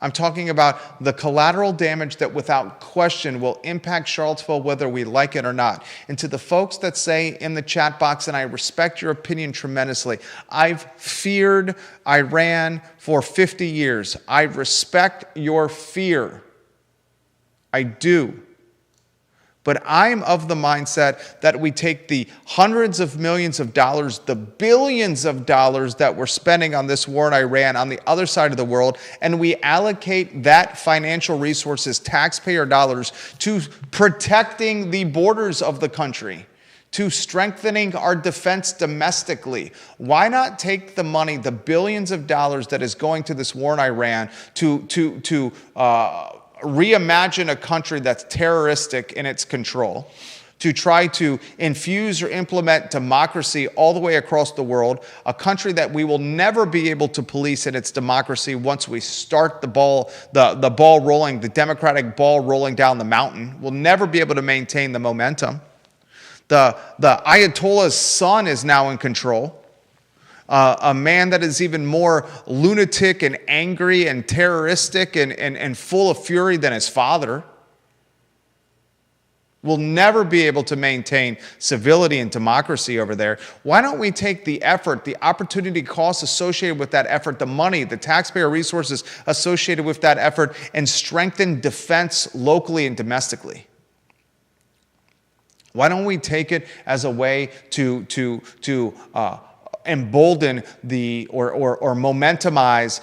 I'm talking about the collateral damage that without question will impact Charlottesville whether we like it or not. And to the folks that say in the chat box, and I respect your opinion tremendously, I've feared Iran for 50 years. I respect your fear. I do. But I'm of the mindset that we take the hundreds of millions of dollars, the billions of dollars that we're spending on this war in Iran on the other side of the world, and we allocate that financial resources, taxpayer dollars, to protecting the borders of the country, to strengthening our defense domestically. Why not take the money, the billions of dollars that is going to this war in Iran to reimagine a country that's terroristic in its control, to try to infuse or implement democracy all the way across the world, a country that we will never be able to police in its democracy once we start the ball rolling, the democratic ball rolling down the mountain. We'll never be able to maintain the momentum. The Ayatollah's son is now in control. A man that is even more lunatic and angry and terroristic and full of fury than his father. Will never be able to maintain civility and democracy over there. Why don't we take the effort, the opportunity costs associated with that effort, the money, the taxpayer resources associated with that effort, and strengthen defense locally and domestically? Why don't we take it as a way to embolden or momentumize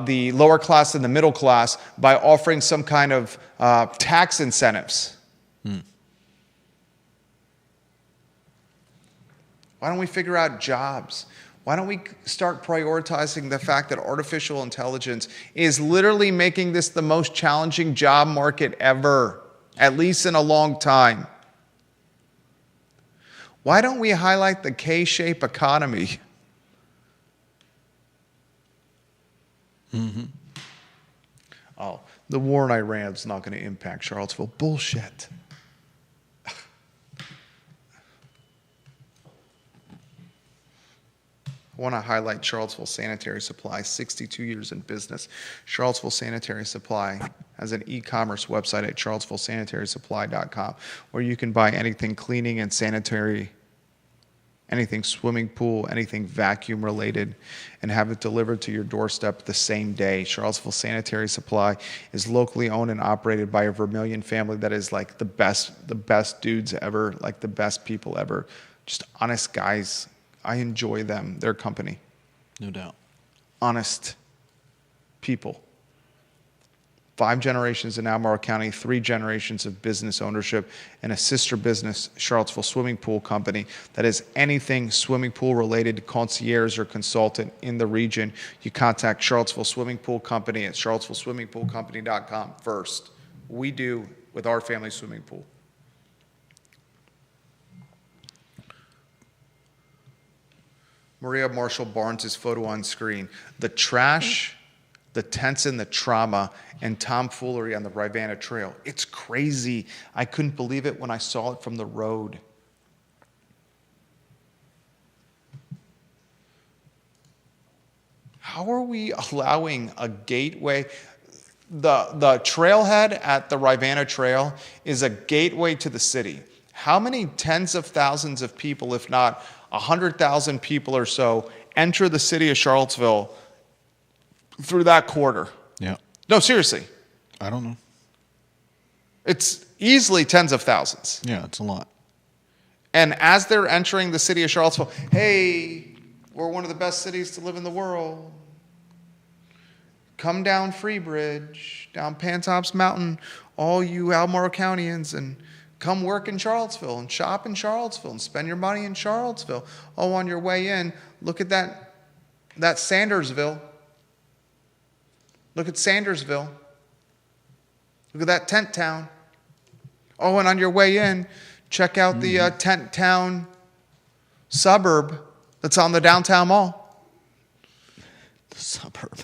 the lower class and the middle class by offering some kind of tax incentives? Why don't we figure out jobs? Why don't we start prioritizing the fact that artificial intelligence is literally making this the most challenging job market ever, at least in a long time? Why don't we highlight the K-shaped economy? Mm-hmm. Oh, the war in Iran is not going to impact Charlottesville. Bullshit. I want to highlight Charlottesville Sanitary Supply, 62 years in business. Charlottesville Sanitary Supply has an e-commerce website at charlottesvillesanitarysupply.com where you can buy anything cleaning and sanitary, anything swimming pool, anything vacuum related, and have it delivered to your doorstep the same day. Charlottesville Sanitary Supply is locally owned and operated by a Vermillion family that is like the best dudes ever, like the best people ever. Just honest guys. I enjoy them, their company. No doubt. honest people. 5 generations in Albemarle County, 3 generations of business ownership, and a sister business, Charlottesville Swimming Pool Company, that is anything swimming pool related, concierge or consultant in the region. You contact Charlottesville Swimming Pool Company at charlottesvilleswimmingpoolcompany.com first. We do with our family swimming pool. Maria Marshall Barnes' photo on screen. The trash, the tension, the trauma, and tomfoolery on the Rivanna Trail. It's crazy. I couldn't believe it when I saw it from the road. How are we allowing a gateway? The trailhead at the Rivanna Trail is a gateway to the city. How many tens of thousands of people, if not 100,000 people or so, enter the city of Charlottesville through that corridor? Yeah. No, seriously. I don't know. It's easily tens of thousands. Yeah, it's a lot. And as they're entering the city of Charlottesville, hey, we're one of the best cities to live in the world. Come down Freebridge, down Pantops Mountain, all you Albemarle Countyans, and come work in Charlottesville and shop in Charlottesville and spend your money in Charlottesville. Oh, on your way in, look at that Sandersville. Look at Sandersville. Look at that tent town. Oh, and on your way in, check out the tent town suburb that's on the downtown mall. The suburb.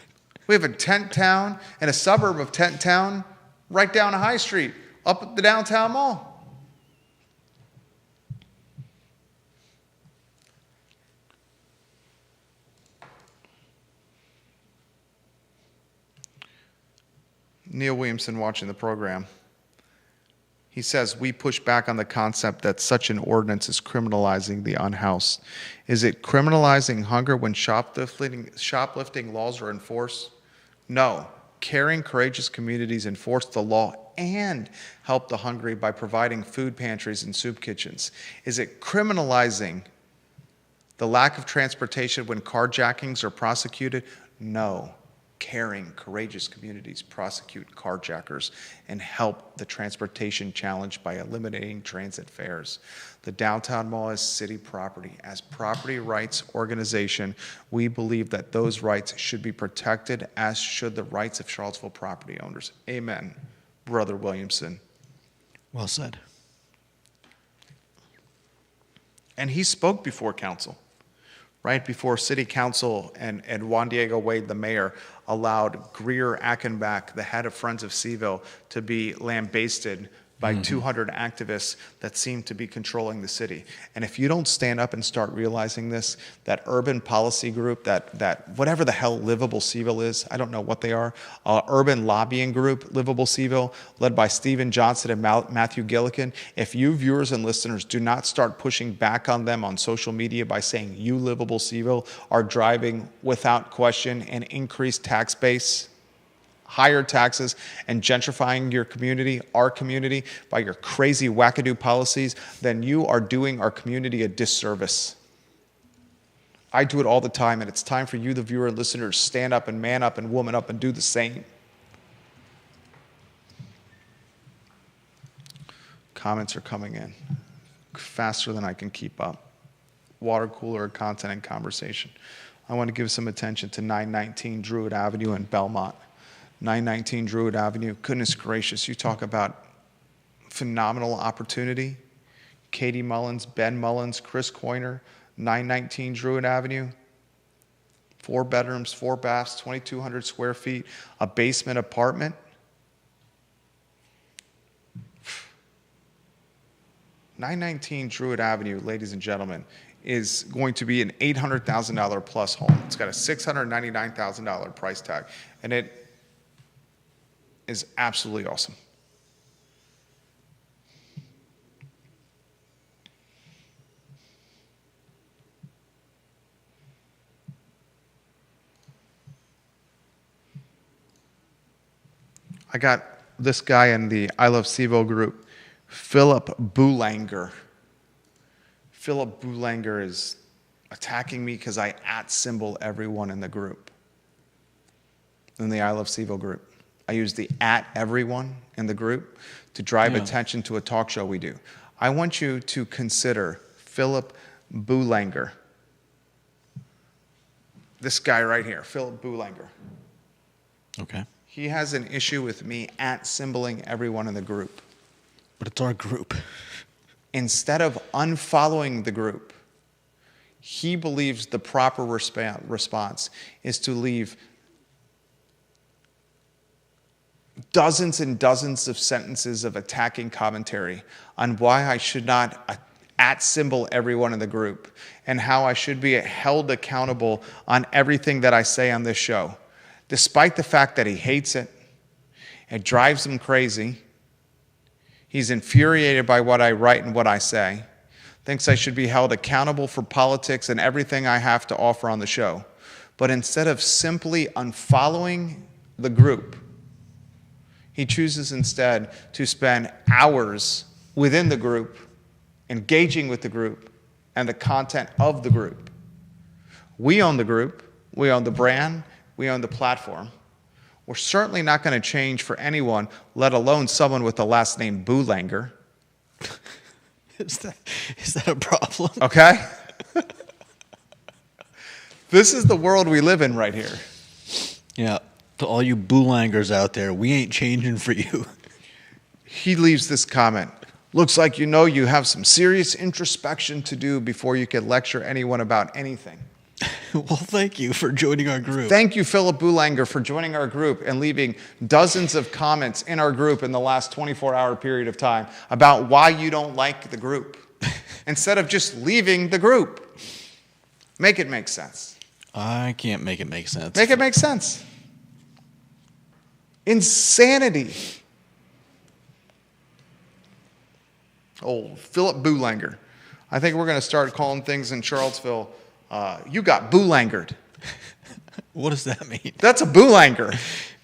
We have a tent town and a suburb of tent town right down High Street, up at the downtown mall. Neil Williamson watching the program. He says, we push back on the concept that such an ordinance is criminalizing the unhoused. Is it criminalizing hunger when shoplifting laws are enforced? No. Caring, courageous communities enforce the law and help the hungry by providing food pantries and soup kitchens. Is it criminalizing the lack of transportation when carjackings are prosecuted? No. Caring, courageous communities prosecute carjackers and help the transportation challenge by eliminating transit fares. The downtown mall is city property. As property rights organization, we believe that those rights should be protected, as should the rights of Charlottesville property owners. Amen, Brother Williamson. Well said. And he spoke before council. Right before City Council and Juan Diego Wade, the mayor, allowed Greer Achenbach, the head of Friends of CVille, to be lambasted by 200 activists that seem to be controlling the city. And if you don't stand up and start realizing this, that urban policy group, that whatever the hell Livable CVille is, I don't know what they are, urban lobbying group, Livable CVille, led by Stephen Johnson and Matthew Gillikin, if you viewers and listeners do not start pushing back on them on social media by saying you Livable CVille are driving without question an increased tax base, higher taxes, and gentrifying your community, our community, by your crazy wackadoo policies, then you are doing our community a disservice. I do it all the time, and it's time for you, the viewer and listener, to stand up and man up and woman up and do the same. Comments are coming in faster than I can keep up. Water cooler content and conversation. I want to give some attention to 919 Druid Avenue in Belmont. 919 Druid Avenue. Goodness gracious, you talk about phenomenal opportunity. Katie Mullins, Ben Mullins, Chris Coiner, 919 Druid Avenue. 4 bedrooms, 4 baths, 2,200 square feet, a basement apartment. $919 Druid Avenue, ladies and gentlemen, is going to be an $800,000 plus home. It's got a $699,000 price tag, and it is absolutely awesome. I got this guy in the I Love CVille group, Philip Boulanger. Philip Boulanger is attacking me because I @symbol everyone in the group, in the I Love CVille group. I use the @everyone in the group to drive attention to a talk show we do. I want you to consider Philip Boulanger. This guy right here, Philip Boulanger. Okay. He has an issue with me @symboling everyone in the group. But it's our group. Instead of unfollowing the group, he believes the proper response is to leave dozens and dozens of sentences of attacking commentary on why I should not @symbol everyone in the group and how I should be held accountable on everything that I say on this show. Despite the fact that he hates it, it drives him crazy. He's infuriated by what I write and what I say, thinks I should be held accountable for politics and everything I have to offer on the show. But instead of simply unfollowing the group, he chooses instead to spend hours within the group, engaging with the group and the content of the group. We own the group, we own the brand, we own the platform. We're certainly not going to change for anyone, let alone someone with the last name Boulanger. Is that a problem? Okay? This is the world we live in right here. Yeah. To all you Boulangers out there, we ain't changing for you. He leaves this comment. Looks like you have some serious introspection to do before you can lecture anyone about anything. Well, thank you for joining our group. Thank you, Philip Boulanger, for joining our group and leaving dozens of comments in our group in the last 24-hour period of time about why you don't like the group. Instead of just leaving the group. Make it make sense. I can't make it make sense. Make it make sense. Insanity. Old Philip Boulanger. I think we're going to start calling things in Charlottesville, you got Boulangered. What does that mean? That's a Boulanger.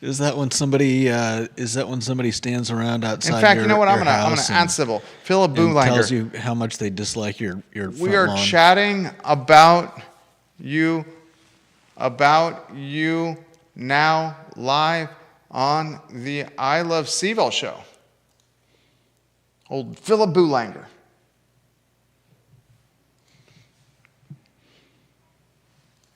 Is that when somebody stands around outside? In fact, your, you know what? I'm your going to @symbol Philip Boulanger. Tells you how much they dislike your front We are lawn. chatting about you now live on the I Love CVille show. Old Philip Boulanger.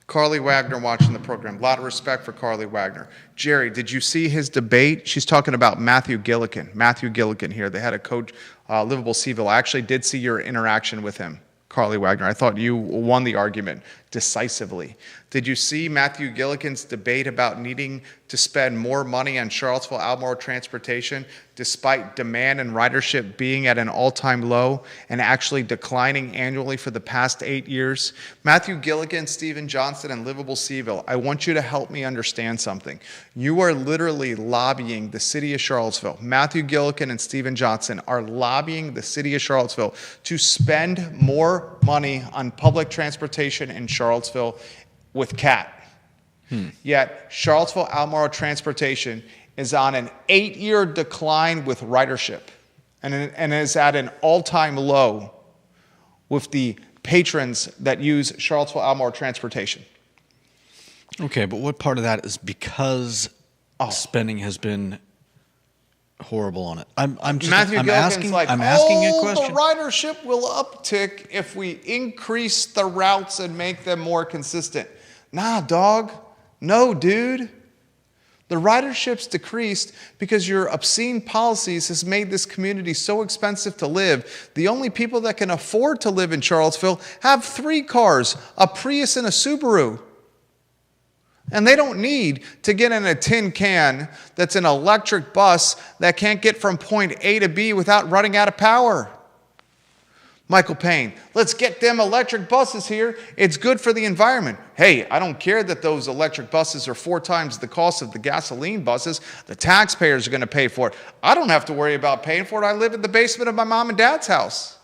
Carly Wagner watching the program. A lot of respect for Carly Wagner. Jerry, did you see his debate? She's talking about Matthew Gillikin. Matthew Gillikin here. They had a coach, Livable CVille. I actually did see your interaction with him, Carly Wagner. I thought you won the argument decisively. Did you see Matthew Gillikin's debate about needing to spend more money on Charlottesville-Albemarle transportation despite demand and ridership being at an all-time low and actually declining annually for the past 8 years? Matthew Gillikin, Stephen Johnson, and Livable CVille, I want you to help me understand something. You are literally lobbying the city of Charlottesville. Matthew Gillikin and Stephen Johnson are lobbying the city of Charlottesville to spend more money on public transportation in Charlottesville with CAT. Yet Charlottesville-Albemarle transportation is on an 8-year decline with ridership and is at an all-time low with the patrons that use Charlottesville-Albemarle transportation. Okay, but what part of that is because spending has been horrible on it? I'm asking like, a question. The ridership will uptick if we increase the routes and make them more consistent. Nah, dog. No, dude. The ridership's decreased because your obscene policies has made this community so expensive to live. The only people that can afford to live in Charlottesville have 3 cars, a Prius and a Subaru. And they don't need to get in a tin can that's an electric bus that can't get from point A to B without running out of power. Michael Payne, let's get them electric buses here. It's good for the environment. Hey, I don't care that those electric buses are 4 times the cost of the gasoline buses. The taxpayers are going to pay for it. I don't have to worry about paying for it. I live in the basement of my mom and dad's house.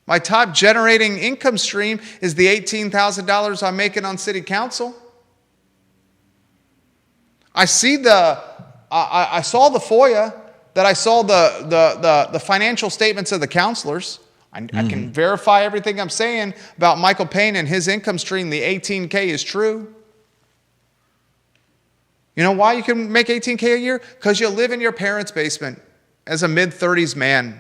My top generating income stream is the $18,000 I'm making on city council. I saw the FOIA, that I saw the financial statements of the counselors. I can verify everything I'm saying about Michael Payne and his income stream. The 18K is true. You know why you can make 18K a year? Because you live in your parents' basement as a mid-30s man.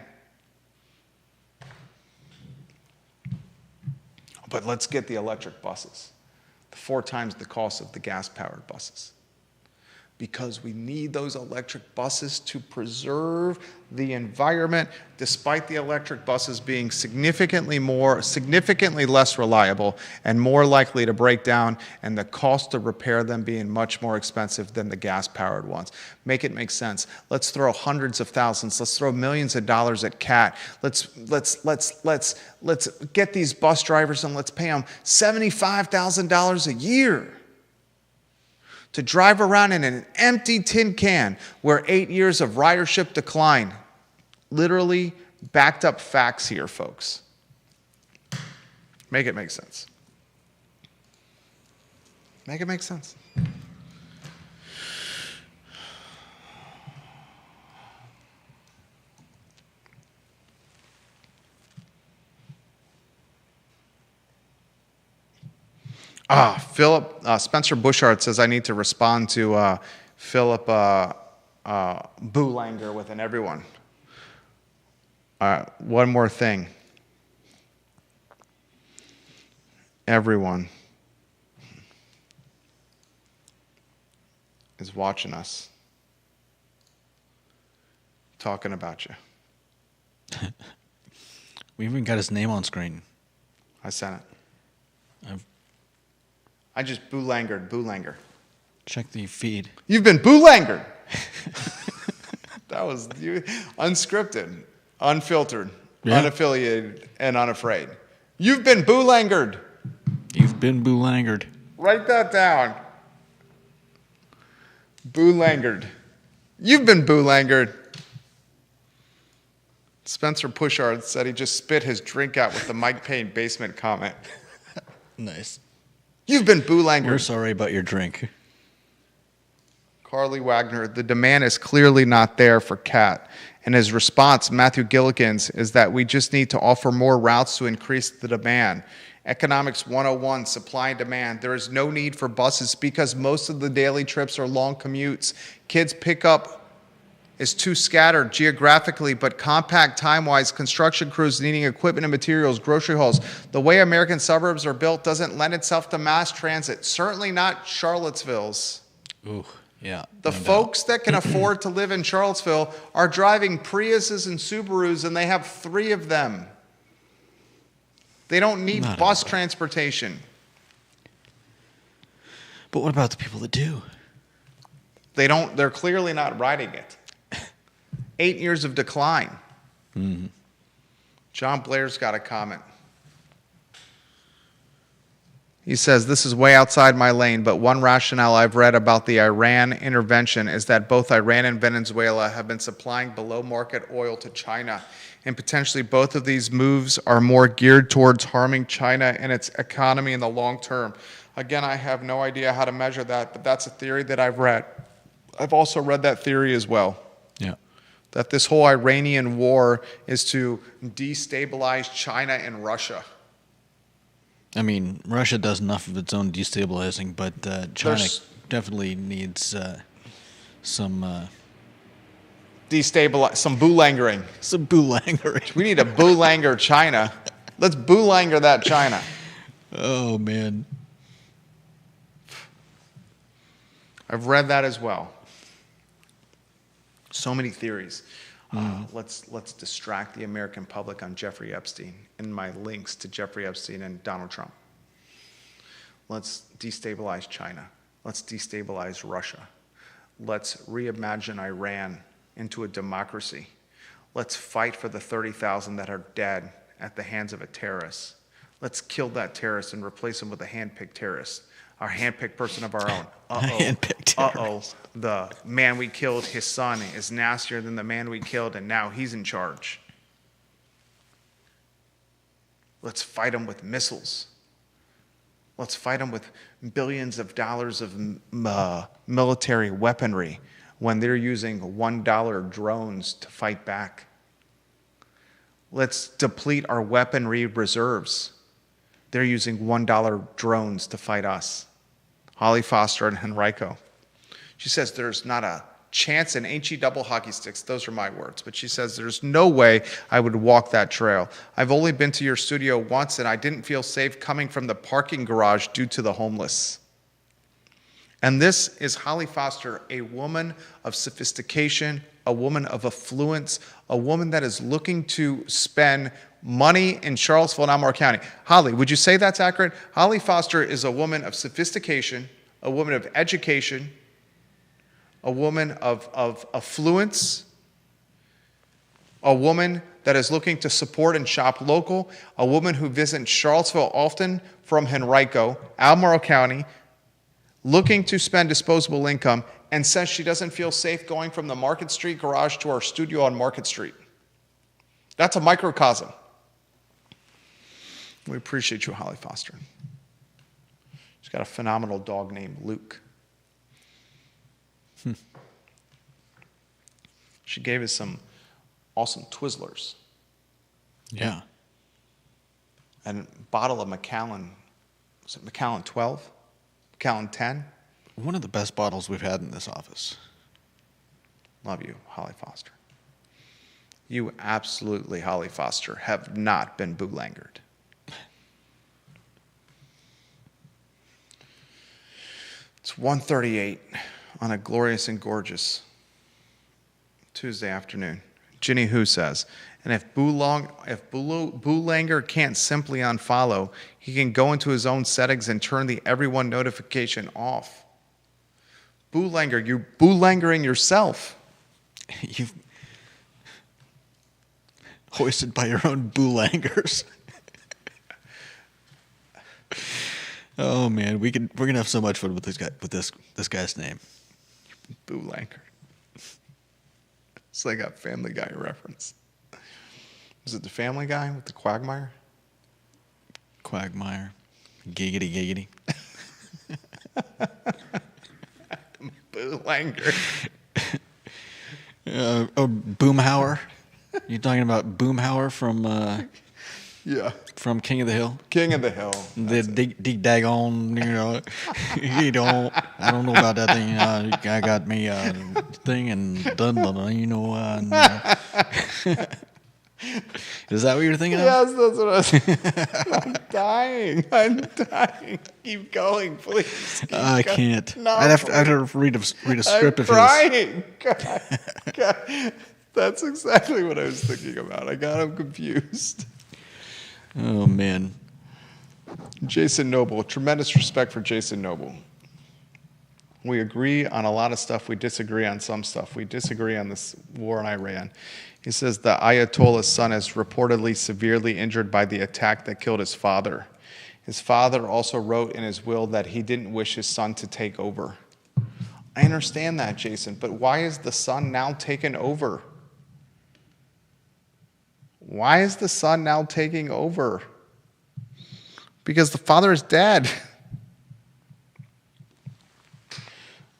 But let's get the electric buses, 4 times the cost of the gas-powered buses. Because we need those electric buses to preserve the environment, despite the electric buses being significantly less reliable and more likely to break down, and the cost to repair them being much more expensive than the gas-powered ones. Make it make sense. Let's throw hundreds of thousands, let's throw millions of dollars at CAT. Let's get these bus drivers and let's pay them $75,000 a year to drive around in an empty tin can where 8 years of ridership decline. Literally backed up facts here, folks. Make it make sense. Make it make sense. Philip, Spencer Bushart says I need to respond to Philip Boulanger with an everyone. One more thing. Everyone is watching us, talking about you. We even got his name on screen. I sent it. I just Boulanger. Check the feed. You've been Boulangered. That was unscripted, unfiltered, unaffiliated, and unafraid. You've been Boulangered. You've been Boulangered. Write that down. Boulangered. You've been Boulangered. Spencer Pushard said he just spit his drink out with the Mike Payne basement comment. Nice. You've been Boulangered. We're sorry about your drink. Carly Wagner, the demand is clearly not there for CAT. And his response, Matthew Gilligan's, is that we just need to offer more routes to increase the demand. Economics 101, supply and demand. There is no need for buses because most of the daily trips are long commutes. Kids pick up is too scattered geographically, but compact time-wise, construction crews needing equipment and materials, grocery hauls. The way American suburbs are built doesn't lend itself to mass transit, certainly not Charlottesville's. Ooh, yeah. The folks that can afford to live in Charlottesville are driving Priuses and Subarus, and they have 3 of them. They don't need bus transportation. But what about the people that do? They're clearly not riding it. 8 years of decline. Mm-hmm. John Blair's got a comment. He says, this is way outside my lane, but one rationale I've read about the Iran intervention is that both Iran and Venezuela have been supplying below market oil to China, and potentially both of these moves are more geared towards harming China and its economy in the long term. Again, I have no idea how to measure that, but that's a theory that I've read. I've also read that theory as well. Yeah. That this whole Iranian war is to destabilize China and Russia. I mean, Russia does enough of its own destabilizing, but China definitely needs some some boulangering. Some boulangering. We need a boulanger China. Let's boulanger that China. Oh, man. I've read that as well. So many theories. Let's distract the American public on Jeffrey Epstein and my links to Jeffrey Epstein and Donald Trump. Let's destabilize China. Let's destabilize Russia. Let's reimagine Iran into a democracy. Let's fight for the 30,000 that are dead at the hands of a terrorist. Let's kill that terrorist and replace him with a hand-picked terrorist. Our hand-picked person of our own. The man we killed, his son, is nastier than the man we killed, and now he's in charge. Let's fight him with missiles. Let's fight him with billions of dollars of military weaponry when they're using $1 drones to fight back. Let's deplete our weaponry reserves. They're using $1 drones to fight us. Holly Foster and Henrico. She says there's not a chance, and ain't she double hockey sticks? Those are my words. But she says there's no way I would walk that trail. I've only been to your studio once, and I didn't feel safe coming from the parking garage due to the homeless. And this is Holly Foster, a woman of sophistication, a woman of affluence, a woman that is looking to spend money in Charlottesville and Albemarle County. Holly, would you say that's accurate? Holly Foster is a woman of sophistication, a woman of education, a woman of affluence, a woman that is looking to support and shop local, a woman who visits Charlottesville often from Henrico, Albemarle County, looking to spend disposable income, and says she doesn't feel safe going from the Market Street garage to our studio on Market Street. That's a microcosm. We appreciate you, Holly Foster. She's got a phenomenal dog named Luke. She gave us some awesome Twizzlers. Yeah. And a bottle of Macallan, was it Macallan 12? Macallan 10? One of the best bottles we've had in this office. Love you, Holly Foster. You absolutely, Holly Foster, have not been boolangered. It's 1:38 on a glorious and gorgeous Tuesday afternoon. Ginny Who says, and if Boolanger can't simply unfollow, he can go into his own settings and turn the everyone notification off. Boolanger, you're boolangering yourself. You've hoisted by your own boolangers. Oh man, we're gonna have so much fun with this guy this guy's name. Boolanger. It's like a Family Guy reference. Was it the Family Guy with the Quagmire? Quagmire. Giggity giggity. Boolanger. Boomhauer. You talking about Boomhauer from Yeah. from King of the Hill? King of the Hill. The dig daggone, I don't know about that thing. I got me thing and done, Is that what you're thinking of? Yes, that's what I was I'm dying. Keep going, please. I can't. No. I'd have to read a script of his. I'm crying. God. That's exactly what I was thinking about. I got him confused. Oh, man. Jason Noble. Tremendous respect for Jason Noble. We agree on a lot of stuff. We disagree on some stuff. We disagree on this war in Iran. He says the Ayatollah's son is reportedly severely injured by the attack that killed his father. His father also wrote in his will that he didn't wish his son to take over. I understand that, Jason, but why is the son now taken over? Why is the son now taking over? Because the father is dead.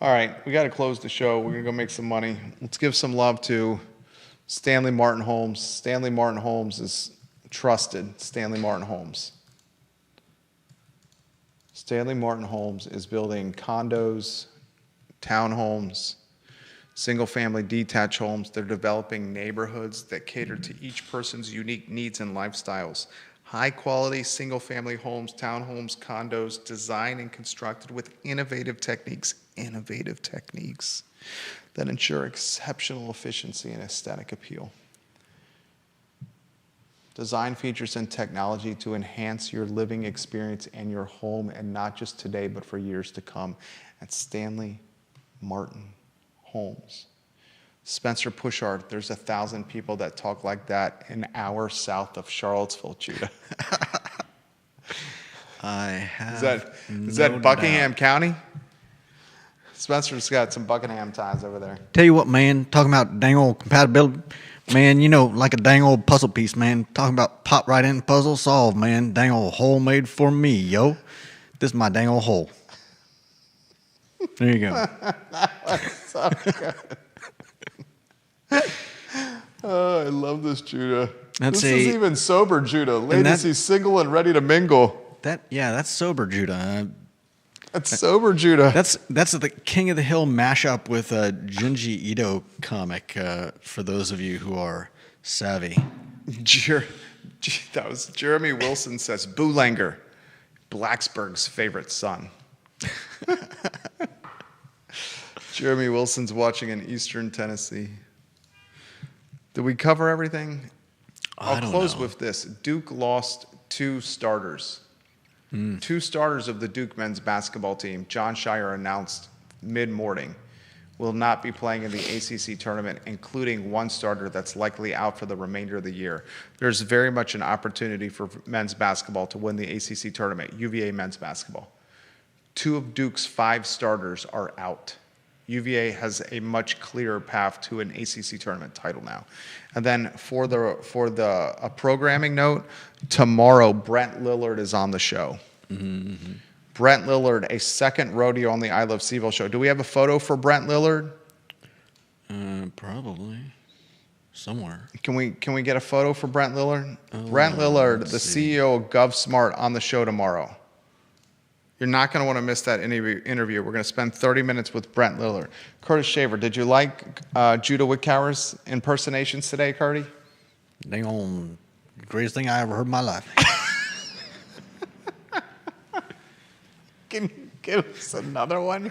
All right, we got to close the show. We're going to go make some money. Let's give some love to Stanley Martin Holmes. Stanley Martin Holmes is trusted. Stanley Martin Holmes. Stanley Martin Holmes is building condos, townhomes, single-family detached homes. They're developing neighborhoods that cater to each person's unique needs and lifestyles. High-quality single-family homes, townhomes, condos, designed and constructed with innovative techniques that ensure exceptional efficiency and aesthetic appeal. Design features and technology to enhance your living experience and your home, and not just today, but for years to come. At Stanley Martin Holmes. Spencer Pushard, there's 1,000 people that talk like that an hour south of Charlottesville, Judah. I have Is that Buckingham County? Spencer's got some Buckingham ties over there. Tell you what, man, talking about dang old compatibility, man, like a dang old puzzle piece, man. Talking about pop right in, puzzle solved, man. Dang old hole made for me, yo. This is my dang old hole. There you go. That was so good. Oh, love this Judah. That's this is even sober Judah. Ladies, he's single and ready to mingle. That's sober Judah. That's sober Judah. That's the King of the Hill mashup with a Junji Ito comic. For those of you who are savvy, that was Jeremy Wilson says Boulanger, Blacksburg's favorite son. Jeremy Wilson's watching in Eastern Tennessee. Did we cover everything? I'll close with this. Duke lost 2 starters. 2 starters of the Duke men's basketball team, John Shire announced mid-morning, will not be playing in the ACC tournament, including 1 starter that's likely out for the remainder of the year. There's very much an opportunity for men's basketball to win the ACC tournament, UVA men's basketball. 2 of Duke's 5 starters are out. UVA has a much clearer path to an ACC tournament title now. And then for a programming note, tomorrow Brent Lillard is on the show. Mm-hmm. Brent Lillard, a second rodeo on the I Love CVille show. Do we have a photo for Brent Lillard? Probably somewhere. Can we get a photo for Brent Lillard? Brent Lillard, the CEO of GovSmart, on the show tomorrow. You're not going to want to miss that interview. We're going to spend 30 minutes with Brent Lillard. Curtis Shaver, did you like Judah Wickower's impersonations today, Curdy? Dang on, greatest thing I ever heard in my life. Can you give us another one?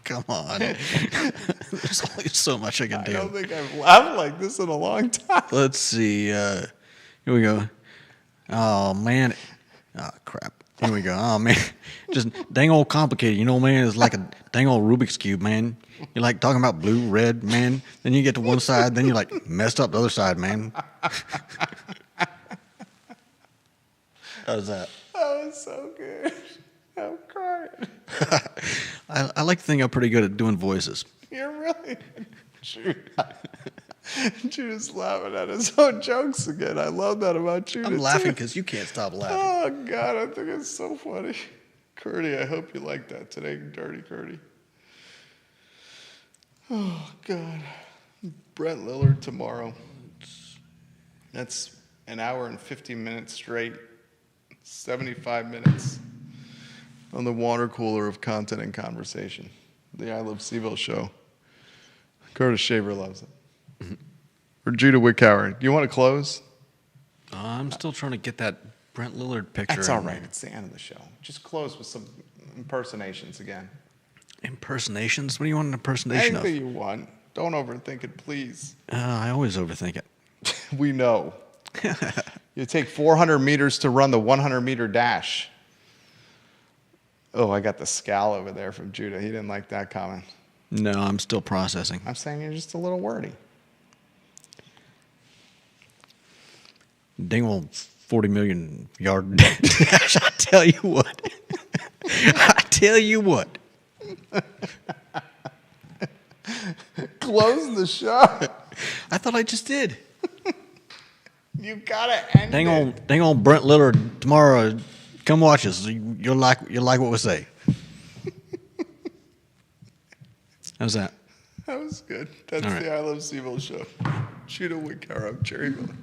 Come on. There's only so much I can do. I don't think I've laughed like this in a long time. Let's see. Here we go. Oh, man. Oh, crap. Here we go. Oh, man. Just dang old complicated. You know, man, it's like a dang old Rubik's Cube, man. You're like talking about blue, red, man. Then you get to one side, then you're like messed up the other side, man. How's that? That was so good. I'm crying. I like to think I'm pretty good at doing voices. You're really Judah's laughing at his own jokes again. I love that about Judah. I'm laughing because you can't stop laughing. Oh, God, I think it's so funny. Curdy, I hope you like that today, Dirty Curdy. Oh, God. Brent Lillard tomorrow. That's an hour and 50 minutes straight. 75 minutes on the water cooler of content and conversation. The I Love CVille show. Curtis Shaver loves it. Or Judah Wickower. Do you want to close? I'm still trying to get that Brent Lillard picture. That's all right. It's the end of the show. Just close with some impersonations again. Impersonations? What do you want an impersonation of? Anything you want. Don't overthink it, please. I always overthink it. We know. You take 400 meters to run the 100-meter dash. Oh, I got the scowl over there from Judah. He didn't like that comment. No, I'm still processing. I'm saying you're just a little wordy. Dang old 40 million yard dash. I tell you what. I tell you what. Close the show. I thought I just did. You gotta end it. Dang on Brent Lillard tomorrow. Come watch us. You'll like what we say. How's that? That was good. That's right. the I Love CVille show. Judah Wickower, Jerry Miller.